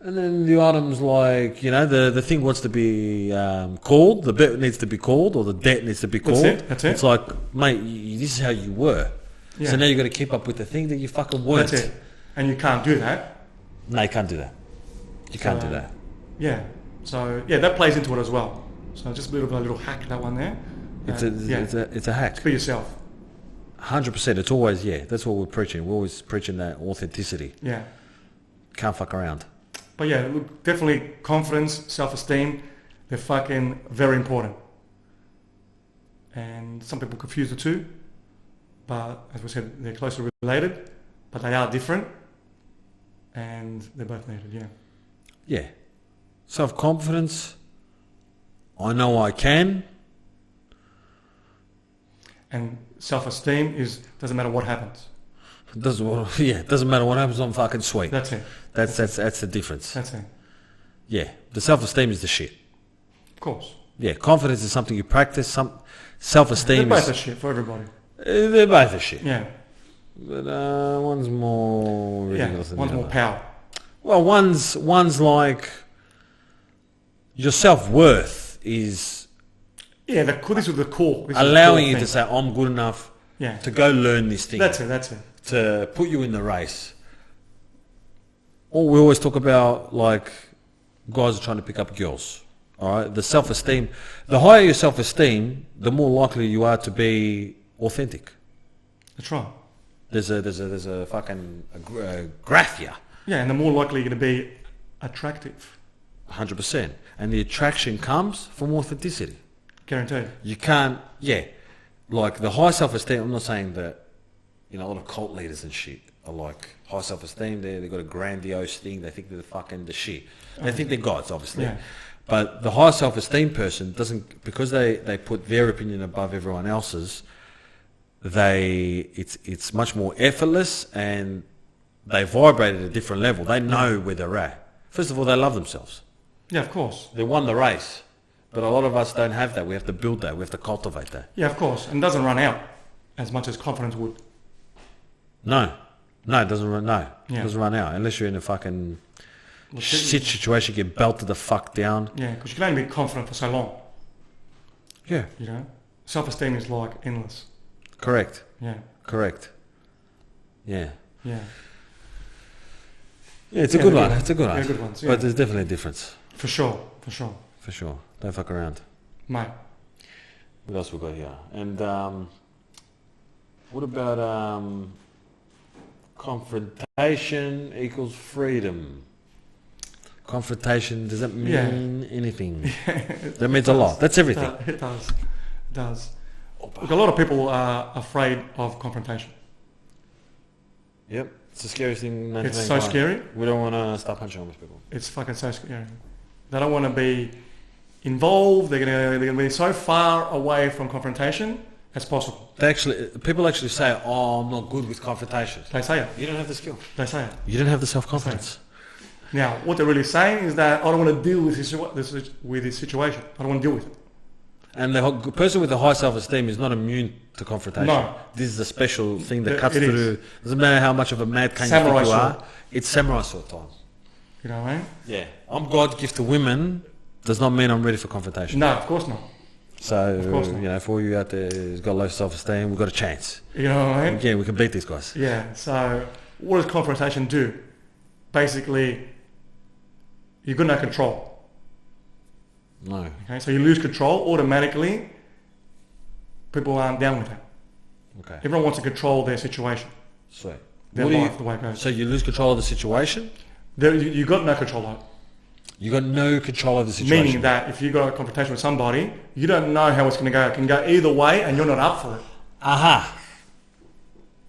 And then the item's like, the thing wants to be called, the bet needs to be called, or the debt needs to be called. That's it. It's like, mate, this is how you were. Yeah. So now you've got to keep up with the thing that you fucking weren't. That's it. And you can't do that. No, you can't do that. You can't do that. Yeah. So, that plays into it as well. So just a little hack, that one there. It's a hack. Be yourself. 100%. It's always, that's what we're preaching. We're always preaching that authenticity. Yeah. Can't fuck around. But yeah, look, definitely confidence, self-esteem, they're fucking very important. And some people confuse the two, but as we said, they're closely related, but they are different, and they're both needed, yeah. Yeah. Self-confidence. I know I can. And self-esteem doesn't matter what happens. It doesn't matter what happens, I'm fucking sweet. That's it. That's the difference. That's it. Yeah. The self-esteem is the shit. Of course. Yeah. Confidence is something you practice. Self-esteem They're is... both a shit for everybody. They're both a shit. Yeah. But one's more ridiculous than One's the more other. power. Well, one's like... Your self-worth is... Yeah, this is the core. This is the allowing core you thing. to say, I'm good enough Yeah. to go learn this thing. That's it. To put you in the race. Or we always talk about, like, guys are trying to pick up girls. All right? The self-esteem. The higher your self-esteem, the more likely you are to be authentic. That's right. There's a fucking graph here. Yeah, and the more likely you're going to be attractive. 100%. And the attraction comes from authenticity. Guaranteed. You can't, like the high self-esteem, I'm not saying that, a lot of cult leaders and shit are like high self-esteem, they've got a grandiose thing, they think they're fucking the shit. They think they're gods, obviously. Yeah. But the high self-esteem person doesn't, because they put their opinion above everyone else's, it's much more effortless and they vibrate at a different level. They know where they're at. First of all, they love themselves. Yeah, of course. They won the race. But a lot of us don't have that. We have to build that. We have to cultivate that. Yeah, of course. And it doesn't run out as much as confidence would. No, it doesn't run. No, Yeah. it doesn't run out unless you're in a fucking Well, shit situation. Get belted the fuck down. Yeah, because you can only be confident for so long. Yeah, Self-esteem is like endless. correct. Yeah. Yeah, Yeah. it's a good they're one. good. It's a good one. They're good ones, yeah. But there's definitely a difference. For sure. For sure. Don't fuck around. Mate. What else we got here? And what about confrontation equals freedom? Confrontation, does that mean anything? That means a lot. That's everything. It does. It does. Look, a lot of people are afraid of confrontation. Yep. It's the scariest thing. It's so scary. We don't want to start punching on these people. It's fucking so scary. They don't want to be involved. They're gonna be so far away from confrontation as possible. People actually say, "Oh, I'm not good with confrontations." They say it. You don't have the skill. They say it. You don't have the self-confidence. Now, what they're really saying is that I don't want to deal with this situation. I don't want to deal with it. And the person with a high self-esteem is not immune to confrontation. No. This is a special thing that cuts through. Doesn't matter how much of a mad can you Samurai think you sword. are. It's samurai sword time. You know what I mean? Yeah. I'm God gift to women does not mean I'm ready for confrontation. No, of course not. So, Of course not. you know, for all you out there who's got low self-esteem, we've got a chance. You know what I mean? Yeah, we can beat these guys. Yeah. So, what does confrontation do? Basically, you've got no control. No. Okay, so you lose control automatically. People aren't down with that. Okay. Everyone wants to control their situation, Sweet. their life, the way it goes. So you lose control of the situation? You got no control of it. You got no control of the situation. Meaning that if you got a confrontation with somebody, you don't know how it's going to go. It can go either way, and you're not up for it. Aha.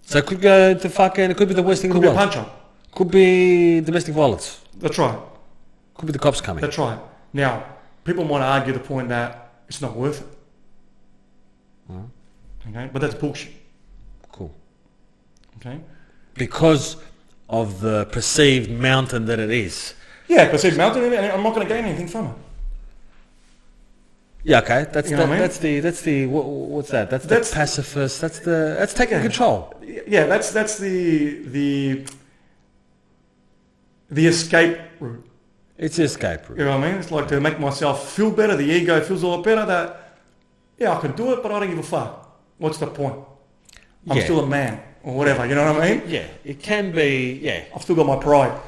So it could go to fucking. It could be the worst thing in Could the be a world. punch up. Could be domestic violence. That's right. Could be the cops coming. That's right. Now, people might argue the point that it's not worth it. Okay, but that's bullshit. Cool. Okay. Because of the perceived mountain that it is. Yeah, because it's mountain, and I'm not going to gain anything from it. Yeah, okay. That's You know what I mean? that's the what's that? That's the pacifist. That's taking control. Yeah, that's the escape route. It's the escape route. You know what I mean? It's like to make myself feel better. The ego feels a lot better that, yeah, I can do it, but I don't give a fuck. What's the point? I'm still a man or whatever. You know what I mean? Yeah, it can be. Yeah, I've still got my pride.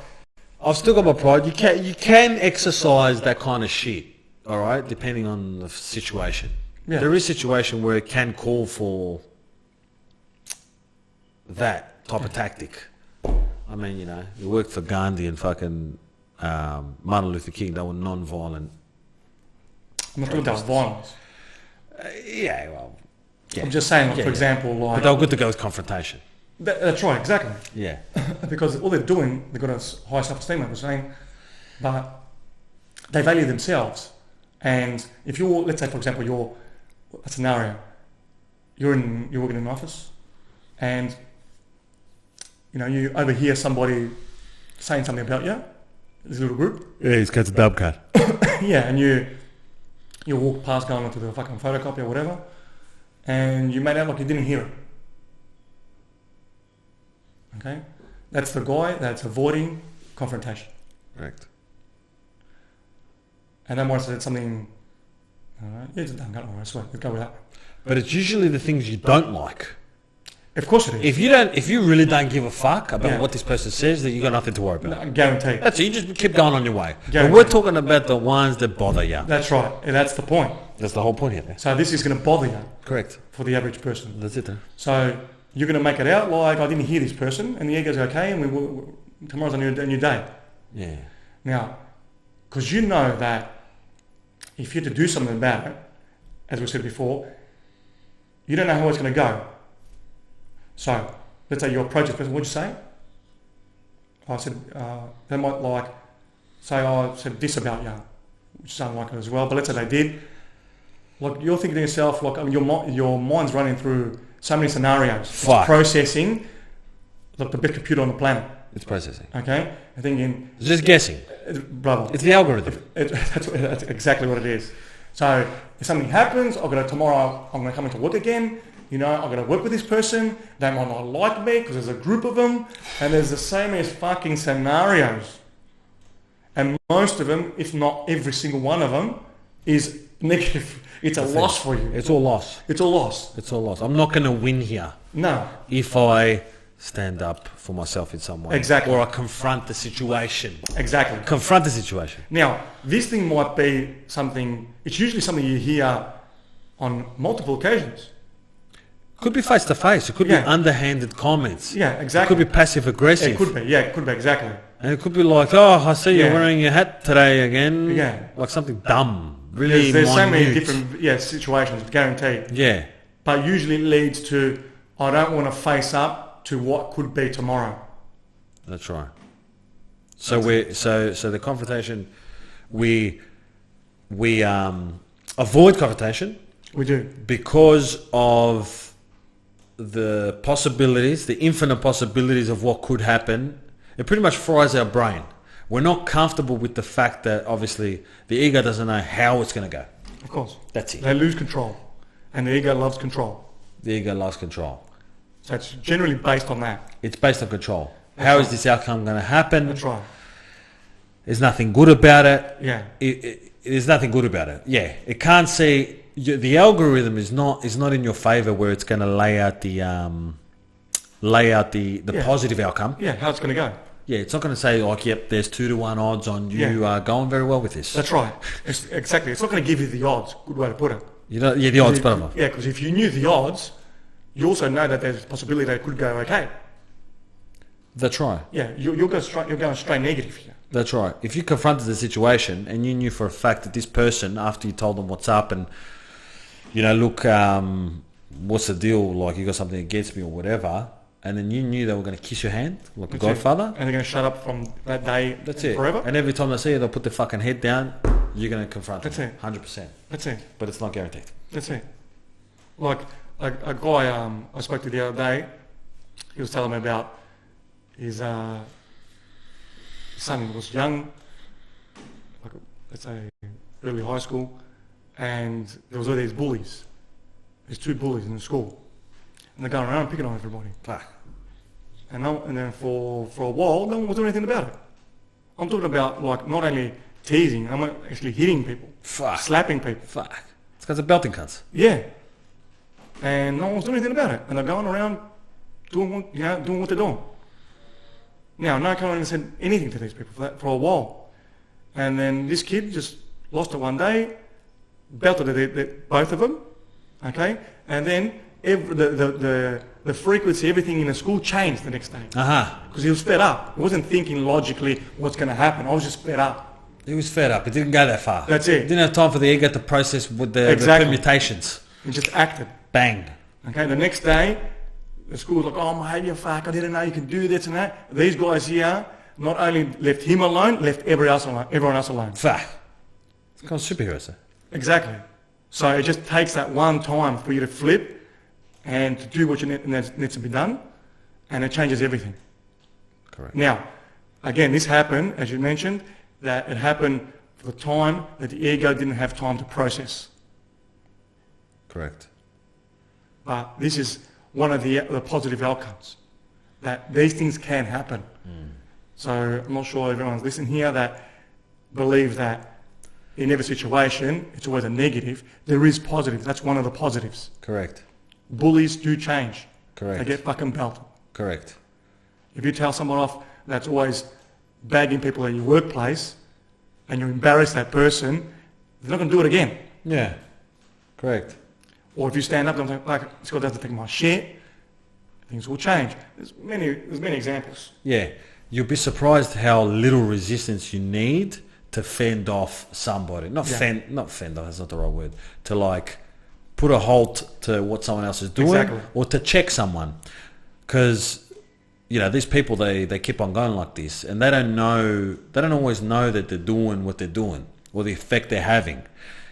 I've still got my pride. You can exercise that kind of shit. All right, depending on the situation. Yeah. There is a situation where it can call for that type of tactic. I mean, you know, you worked for Gandhi and fucking Martin Luther King. They were non-violent. I'm not talking about violence. Yeah, well, yeah. I'm just saying, like, for example, like... But they were good to go with confrontation. That's right, exactly. Yeah. Because all they're doing, they've got a high self-esteem, like we're saying, but they value themselves. And if you're, let's say, for example, you're a scenario, you're working in an office, and you know you overhear somebody saying something about you, this little group. Yeah, he's got a dub cut. Yeah, and you walk past going onto the fucking photocopy or whatever, and you made out like you didn't hear it. Okay, that's the guy that's avoiding confrontation. Correct. And then once I said something, yeah, just done, I swear, let's go with that. But it's usually the things you don't like. Of course it is. If you really don't give a fuck about what this person says, then you got nothing to worry about. No, guaranteed. That's it. You just keep going on your way. But Guaranteed. we're talking about the ones that bother you. That's right, and that's the point. That's the whole point here. So this is going to bother you Correct. for the average person. That's it. Then. So you're going to make it out like I didn't hear this person, and the ego's okay, and tomorrow's a new day. Yeah. Now, because you know that if you had to do something about it, as we said before, you don't know how it's going to go. So, let's say you approach this person, what'd you say? I said, they might like, say I said this about you, which is unlikely as well, but let's say they did. Like, you're thinking to yourself, like, I mean, your mind's running through so many scenarios. Fuck. It's processing, like the best computer on the planet. It's processing. Okay? And thinking... It's just guessing. Brother. It's the algorithm. That's exactly what it is. So if something happens, tomorrow I'm going to come into work again. You know, I'm going to work with this person. They might not like me because there's a group of them, and there's the same as fucking scenarios. And most of them, if not every single one of them, is negative. It's a loss for you. It's all loss. It's all loss. It's all loss. I'm not going to win here No. if I stand up for myself in some way. Exactly. Or I confront the situation. Exactly. Confront the situation. Now, this thing might be something, it's usually something you hear on multiple occasions. Could be face to face. It could be underhanded comments. Yeah, exactly. It could be passive aggressive. It could be, yeah, it could be, exactly. And it could be like, oh, I see you're wearing your hat today again. Yeah. Like something dumb. Really There's so many minute. different situations, guaranteed. Yeah. But usually it leads to, I don't want to face up to what could be tomorrow. That's right. So the confrontation, we avoid confrontation. We do. Because of the possibilities, the infinite possibilities of what could happen. It pretty much fries our brain. We're not comfortable with the fact that obviously the ego doesn't know how it's going to go. Of course. That's it. They lose control. And the ego loves control. The ego loves control. So it's generally based on that. It's based on control. How is this outcome going to happen? That's right. There's nothing good about it. Yeah. There's nothing good about it. Yeah. It can't see... The algorithm is not in your favor where it's going to lay out the positive outcome. Yeah, how it's going to go. Yeah, it's not going to say like, yep, there's 2-to-1 odds on you going very well with this. That's right. Exactly. It's not going to give you the odds. Good way to put it. You know, the odds, whatever. Yeah, because if you knew the odds, you also know that there's a possibility that it could go okay. That's right. Yeah, you're going straight negative here. That's right. If you confronted the situation and you knew for a fact that this person, after you told them what's up and, you know, look, what's the deal? Like, you got something against me or whatever, and then you knew they were going to kiss your hand like a godfather. And they're going to shut up from that day. That's it. Forever. And every time they see you, they'll put their fucking head down. You're going to confront them. That's it. 100%. That's it. But it's not guaranteed. That's it. Like a guy I spoke to the other day, he was telling me about his son was young, like let's say early high school, and there was all these bullies. There's 2 bullies in the school, and they're going around picking on everybody. Fuck. And then for a while, no one was doing anything about it. I'm talking about like not only teasing, I'm actually hitting people, slapping people. Fuck. It's because of belting cunts. Yeah. And no one's doing anything about it. And they're going around doing what they're doing. Now, no one has said anything to these people for a while. And then this kid just lost it one day, belted both of them, okay? And then the frequency, everything in the school changed the next day. Because he was fed up. He wasn't thinking logically what's going to happen. I was just fed up. He was fed up. It didn't go that far. That's it. He didn't have time for the ego to process with the permutations. He just acted. Bang. Okay, the next day, the school was like, oh, mate, you fuck, I didn't know you could do this and that. These guys here not only left him alone, left everyone else alone. Fuck. It's kind of superheroes, sir. Exactly. So it just takes that one time for you to flip and to do what needs to be done, and it changes everything. Correct. Now, again, this happened, as you mentioned, that it happened for the time that the ego didn't have time to process. Correct. But this is one of the positive outcomes, that these things can happen. So I'm not sure everyone's listening here that believe that in every situation it's always a negative. There is positive. That's one of the positives. Correct. Bullies do change. Correct. They get fucking belted. Correct. If you tell someone off that's always bagging people at your workplace and you embarrass that person, they're not going to do it again. Yeah. Correct. Or if you stand up and say, like, this guy doesn't take my shit, things will change. There's many examples. Yeah. You'll be surprised how little resistance you need to fend off somebody. Fend off, that's not the right word. To like put a halt to what someone else is doing or to check someone. Because, you know, these people, they keep on going like this and they don't always know that they're doing what they're doing or the effect they're having.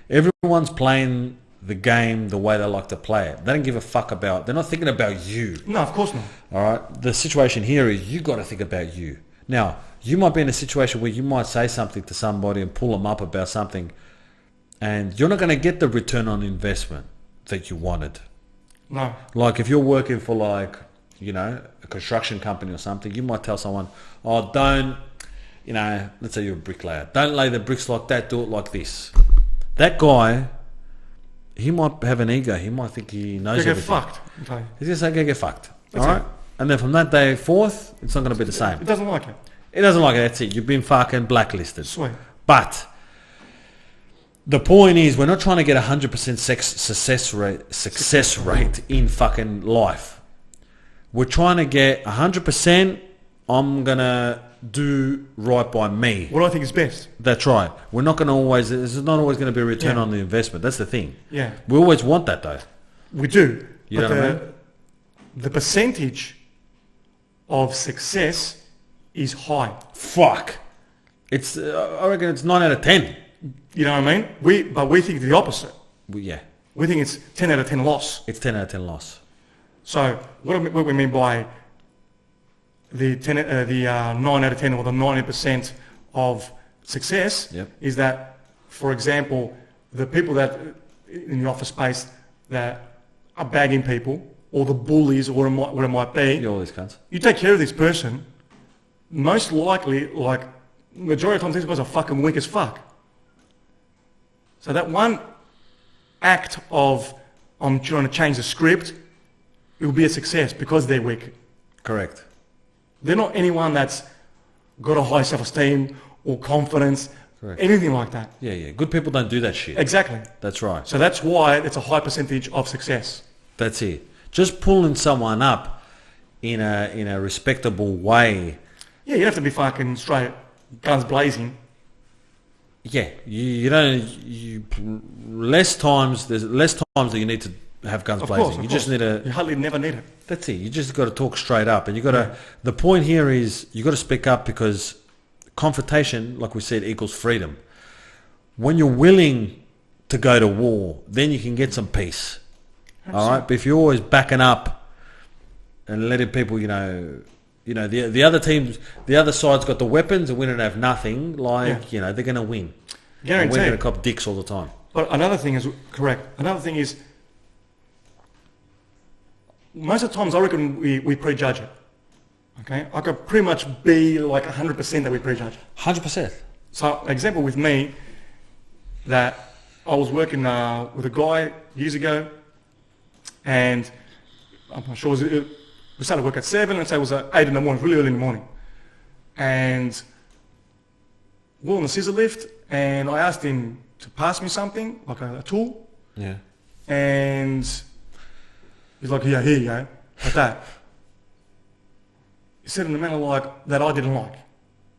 Everyone's playing the game the way they like to play it. They don't give a fuck about, they're not thinking about you. No, of course not. All right. The situation here is you got to think about you. Now, you might be in a situation where you might say something to somebody and pull them up about something and you're not going to get the return on investment that you wanted. No. Like if you're working for like, you know, a construction company or something, you might tell someone, oh, don't, you know, let's say you're a bricklayer. Don't lay the bricks like that, do it like this. That guy, he might have an ego. He might think he knows everything. Get fucked. Okay. He's going to say, get fucked. That's all right? it. And then from that day forth, it's not going to be the same. It doesn't like it. It doesn't like it. That's it. You've been fucking blacklisted. Sweet. But the point is, we're not trying to get 100% success rate in fucking life. We're trying to get 100%. I'm going to do right by me. What I think is best. That's right. We're not going to always, there's not always going to be a return Yeah. on the investment. That's the thing. Yeah. We always want that though. We do. You know what I mean? The percentage of success is high. Fuck. It's, I reckon it's 9 out of 10. You know what I mean? But we think the opposite. Yeah. We think it's 10 out of 10 loss. It's 10 out of 10 loss. So what we mean by the 9 out of 10 or the 90% of success Yep. is that, for example, the people that in the office space that are bagging people or the bullies or what it might be, Yeah, all these cunts. you take care of this person, most likely, like, majority of the time these guys are fucking weak as fuck. So that one act of, I'm trying to change the script, it will be a success because they're weak. Correct. They're not anyone that's got a high self-esteem or confidence, Correct. anything like that. Yeah, yeah. Good people don't do that shit. Exactly. That's right. So that's why it's a high percentage of success. That's it. Just pulling someone up in a respectable way. Yeah, you have to be fucking straight, guns blazing. Yeah, you don't. Less times. There's less times that you need to have guns Of blazing. course, You just need to. You hardly never need it. That's it. You just got to talk straight up, and you got to. The point here is you got to speak up because confrontation, like we said, equals freedom. When you're willing to go to war, then you can get some peace. All right, but if you're always backing up and letting people, the other teams, the other side's got the weapons and we don't have nothing. Like, they're going to win. And Guaranteed. we're going to cop dicks all the time. But another thing is correct. Another thing is, most of the times I reckon we prejudge it. Okay, I could pretty much be like 100% that we prejudge it. 100%. So, an example with me, that I was working with a guy years ago, and I'm not sure, we started work at 7, and say it was at 8 in the morning, really early in the morning. And we're on the scissor lift, and I asked him to pass me something, like a tool, Yeah. and he's like, yeah, here you go, like that. He said in a manner like that I didn't like,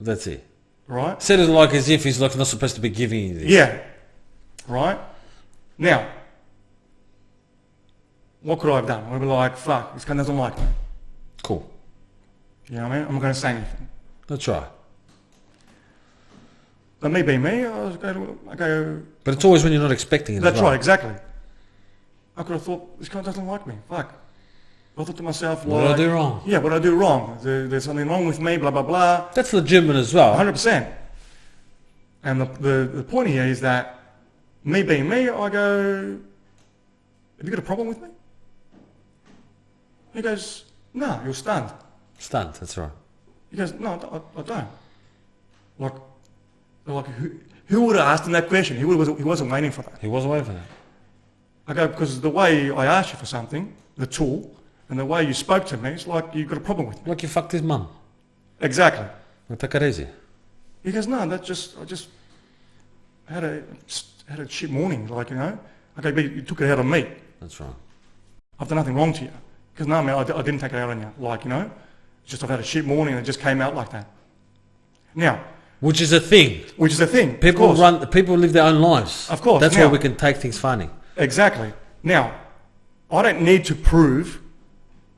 That's it. right? Said it like as if he's like not supposed to be giving you this. Yeah, right? Now, what could I have done? I'd be like, fuck, this guy doesn't like me. Cool. You know what I mean? I'm not going to say anything. That's right. But me being me, I go, But it's always when you're not expecting it. that's as well. right, exactly. I could have thought, this guy doesn't like me. Fuck. I thought to myself, What did I do wrong? Yeah, what did I do wrong? There's something wrong with me, blah, blah, blah. That's legitimate as well. 100%. And the point here is that me being me, I go, have you got a problem with me? He goes, no, you're stunned. Stunned, that's right. He goes, no, I don't. Like who would have asked him that question? He wasn't waiting for that. He wasn't waiting for that. I go, because the way I asked you for something, the tool, and the way you spoke to me, it's like you've got a problem with me. Like you fucked his mum. Exactly. Like, take it easy. He goes, no, I just had a shit morning, like, you know. I go, but you took it out on me. That's right. I've done nothing wrong to you. Because no, man, I didn't take it out on you. Like, you know, it's just I've had a shit morning and it just came out like that. Now, Which is a thing. which is a thing. People of course. people live their own lives. Of course, That's now- why we can take things funny. Exactly. Now, I don't need to prove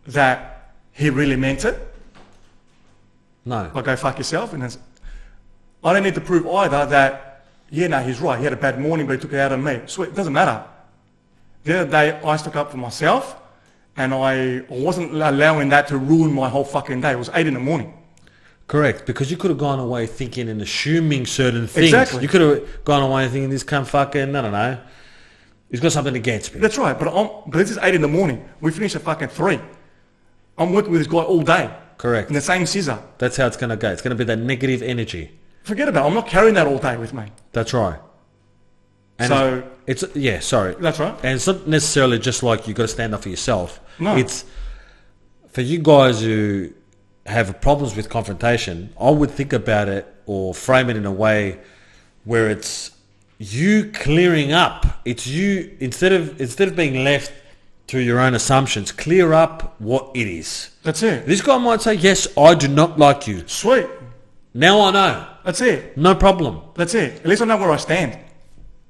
that he really meant it. No. Like, go fuck yourself. And I don't need to prove either that, yeah, no, he's right. He had a bad morning, but he took it out on me. Sweet, it doesn't matter. The other day, I stuck up for myself, and I wasn't allowing that to ruin my whole fucking day. It was 8 in the morning. Correct, because you could have gone away thinking and assuming certain things. Exactly. You could have gone away thinking this cunt fucking, I don't know, he's got something against me. That's right, but this is 8 in the morning. We finish at fucking 3. I'm working with this guy all day. Correct. In the same scissor. That's how it's going to go. It's going to be that negative energy. Forget about it. I'm not carrying that all day with me. That's right. And So, it's yeah, sorry. that's right. And it's not necessarily just like you got to stand up for yourself. No. It's for you guys who have problems with confrontation, I would think about it or frame it in a way where it's you clearing up. It's you instead of being left to your own assumptions, clear up what it is. That's it. This guy might say, yes, I do not like you. Sweet. Now I know. That's it. No problem. That's it. At least I know where I stand.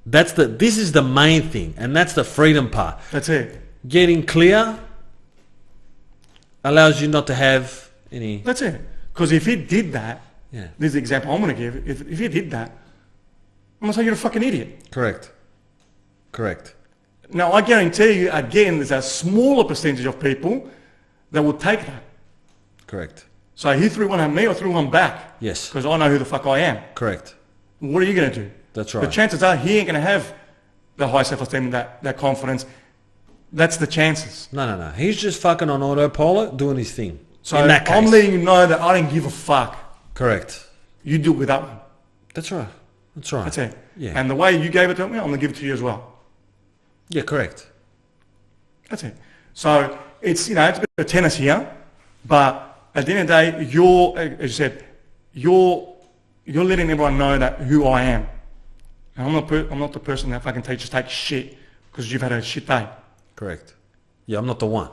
This is the main thing, and that's the freedom part. That's it. Getting clear allows you not to have any... That's it. Because if he did that, Yeah. this is the example I'm going to give. If he did that, I'm going to say you're a fucking idiot. Correct. Now, I guarantee you, again, there's a smaller percentage of people that will take that. Correct. So he threw one at me, I threw one back. Yes. Because I know who the fuck I am. Correct. What are you going to do? That's right. The chances are he ain't going to have the high self-esteem, that confidence. That's the chances. No. He's just fucking on autopilot doing his thing. So in that case. I'm letting you know that I don't give a fuck. Correct. You do it with that one. That's right. That's it. Yeah. And the way you gave it to me, I'm going to give it to you as well. Yeah, correct. That's it. So it's, it's a bit of tennis here, but at the end of the day, as you said, you're letting everyone know that who I am. And I'm not the person that fucking just takes shit because you've had a shit day. Correct. Yeah, I'm not the one.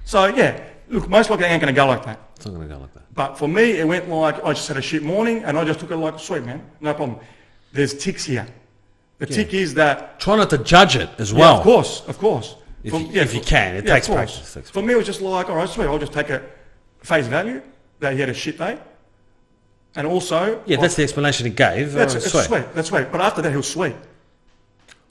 So yeah, look, most likely it ain't going to go like that. It's not going to go like that. But for me, it went like I just had a shit morning and I just took it like, sweet man, no problem. There's ticks here. The tick is that... Try not to judge it as well. Of course. If you can. It takes practice. For me, it was just like, all right, sweet, I'll just take it face value that he had a shit day. And also... Yeah, that's the explanation he gave. That's sweet. But after that, he was sweet.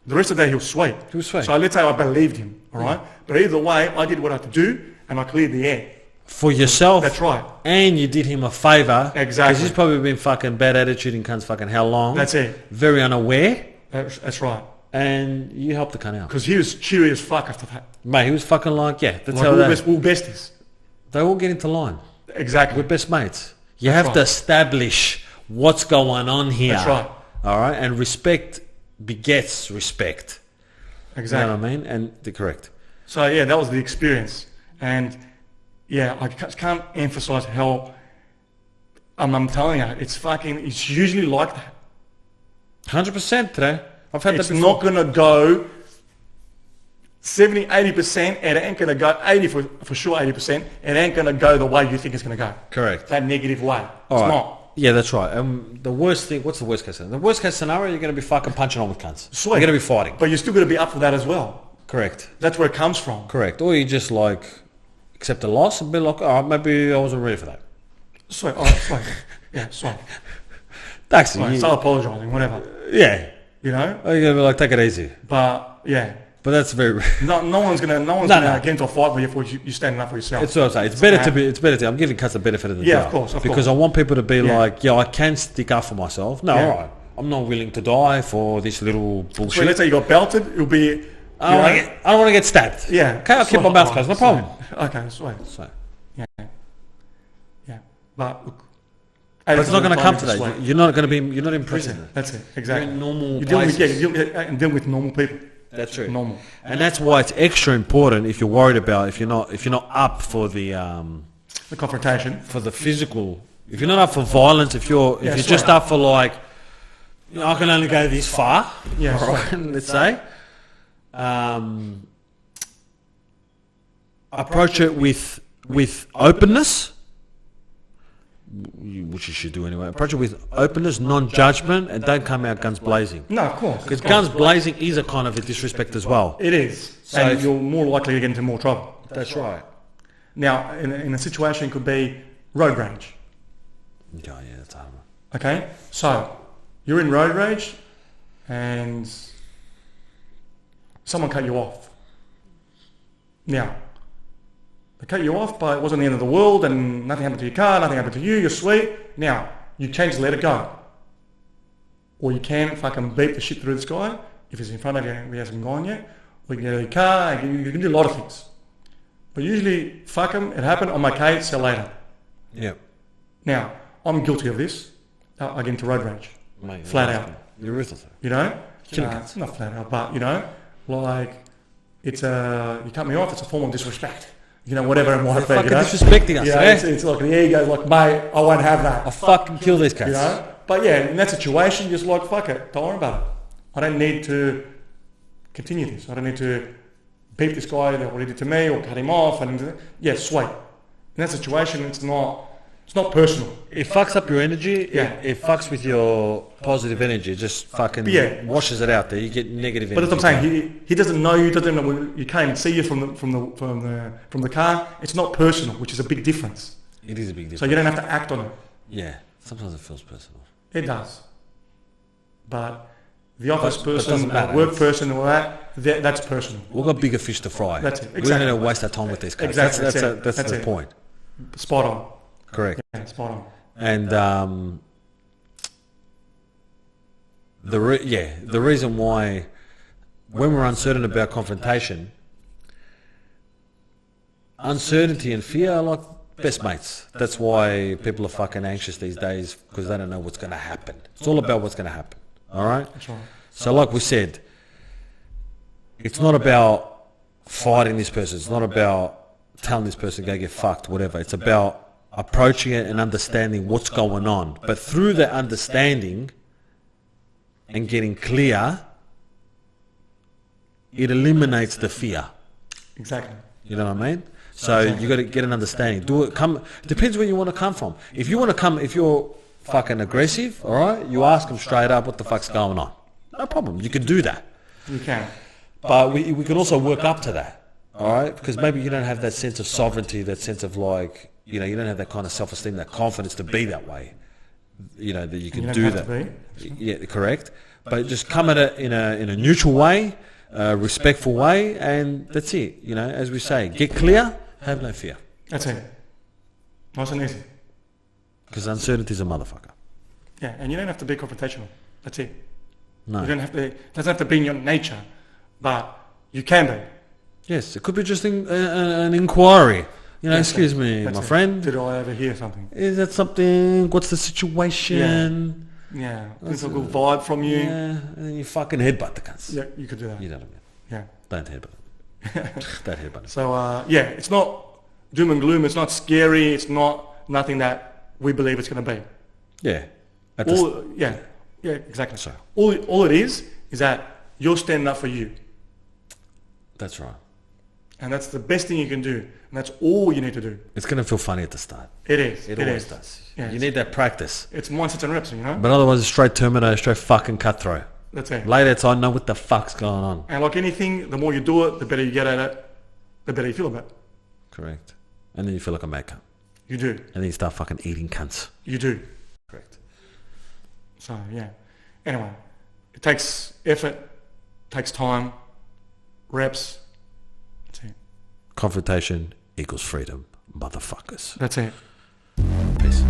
The rest of the day, he was sweet. So let's say I believed him, all right? But either way, I did what I had to do and I cleared the air. For yourself. That's right. And you did him a favour. Exactly. Because he's probably been fucking bad attitude in cunts fucking how long. That's it. Very unaware. That's right. And you helped the cunt out. Because he was cheery as fuck after that. Mate, he was fucking like, yeah, that's like how we're besties. They all get into line. Exactly. We're best mates. You have to establish what's going on here. That's right. All right? And respect begets respect. Exactly. You know what I mean? And they're correct. So yeah, that was the experience. And yeah, I can't emphasize how, I'm telling you, it's usually like that. 100% today. I've had it's that before. Not going to go 70, 80%, and it ain't going to go 80 for sure, 80%, it ain't going to go the way you think it's going to go. Correct. That negative way. All it's right. not. Yeah, that's right. The worst thing, what's the worst case scenario? The worst case scenario, you're going to be fucking punching on with cunts. Sweet. You're going to be fighting. But you're still going to be up for that as well. Correct. That's where it comes from. Correct. Or you just like accept a loss and be like, oh, maybe I wasn't ready for that. Sweet. All right, sweet. Yeah, sweet. Actually, start apologising, whatever. Yeah. You know? Or you're going to be like, take it easy. But, yeah. But that's very... No one's gonna get into a fight with you if you're standing up for yourself. It's what I'm saying. It's better to... I'm giving cunts the benefit of the doubt. Of course. Because I want people to be like, yeah, I can stick up for myself. No, all right. I'm not willing to die for this little bullshit. So let's say you got belted, it'll be... I don't want to get stabbed. Yeah. Okay, I'll keep my mouth closed. No problem. Okay, sweet. Yeah. But look... But it's not going to come to that. You're not in prison. That's it. Exactly. You're in normal you're dealing with normal people. That's true. Normal. And that's why it's extra important if you're worried about if you're not up for the confrontation, for the physical. If you're not up for violence, if you're just up for like, I can only go this far. Yeah. Right. Let's say. Approach it with openness. Which you should do anyway. Approach it with openness, non-judgment, and don't come out guns blazing. No, of course. Because guns blazing is a kind of a disrespect as well. It is. So and you're more likely to get into more trouble. That's right. Now, in a situation, it could be road rage. Yeah, that's hard. Okay, so you're in road rage, and someone cut you off. Now, they cut you off, but it wasn't the end of the world, and nothing happened to your car, nothing happened to you, you're sweet. Now, you change to let it go. Or you can fucking beat the shit through this guy, if he's in front of you and he hasn't gone yet. Or you can get out of your car, you can do a lot of things. But usually, fuck him, it happened, I'm okay, see you later. Yeah. Now, I'm guilty of this. I get into road rage. Mate, flat out. You're ruthless. You know? Not flat out, but, you know, like, you cut me off, it's a form of disrespect. whatever it might be. Fucking disrespecting us, It's like the ego's like, mate, I won't have that. I'll fucking kill these cats. But yeah, in that situation, just like, fuck it, don't worry about it. I don't need to continue this. I don't need to beat this guy that what he did to me or cut him off. And yeah, sweet. In that situation, it's not personal. It fucks up your energy. Yeah. It fucks with your positive energy. It just fucking washes it out there. You get negative energy. But that's what I'm saying. He doesn't know you. Doesn't know you can't even see you from the car. It's not personal, which is a big difference. It is a big difference. So you don't have to act on it. Yeah. Sometimes it feels personal. It does. But the office person, the work person, all that's personal. We've got bigger fish to fry. That's it. Exactly. We don't need to waste our time with these guys. Exactly. That's the point. Spot on. Correct. Yeah, spot on. And the reason why when we're uncertain about confrontation, uncertainty and fear are like best mates. That's why people are fucking anxious these days, because they don't know what's going to happen. It's all about what's going to happen. All right? That's right. So like we said, it's not about fighting this person. It's not about telling this person go get fucked, whatever. It's about approaching it and understanding what's going on. But through that understanding and getting clear, it eliminates the fear. Exactly. You know what I mean? So you got to get an understanding. Depends where you want to come from. If you're fucking aggressive, all right, you ask them straight up what the fuck's going on. No problem. You can do that. You can. But we can also work up to that, all right? Because maybe you don't have that sense of sovereignty, that sense of like, you don't have that kind of self-esteem, that confidence to be that way. That you can do that. Yeah, correct. But just come at it in a neutral way, respectful way, and that's it. As we say, get clear, have no fear. That's it. Nice and easy. Because uncertainty is a motherfucker. Yeah, and you don't have to be confrontational. That's it. No. You don't have to. It doesn't have to be in your nature, but you can be. Yes, it could be just an inquiry. Excuse me, my friend. Did I ever hear something? Is that something? What's the situation? Yeah. There's a good vibe from you. Yeah, and then you fucking headbutt the cunts. Yeah, you could do that. You know what I mean? Yeah. Don't headbutt it. Don't headbutt it. So, it's not doom and gloom. It's not scary. It's not nothing that we believe it's going to be. Yeah. Yeah, exactly. Sorry. All it is that you're standing up for you. That's right. And that's the best thing you can do. And that's all you need to do. It's going to feel funny at the start. It is. It always does. Yeah, you need that practice. It's mindsets and reps, But otherwise, it's straight Terminator, straight fucking cutthroat. That's it. Later, it's I know what the fuck's going on. And like anything, the more you do it, the better you get at it, the better you feel about it. Correct. And then you feel like a mad cunt. You do. And then you start fucking eating cunts. You do. Correct. So, yeah. Anyway, it takes effort, takes time, reps. That's it. Confrontation equals freedom, motherfuckers. That's it. Peace.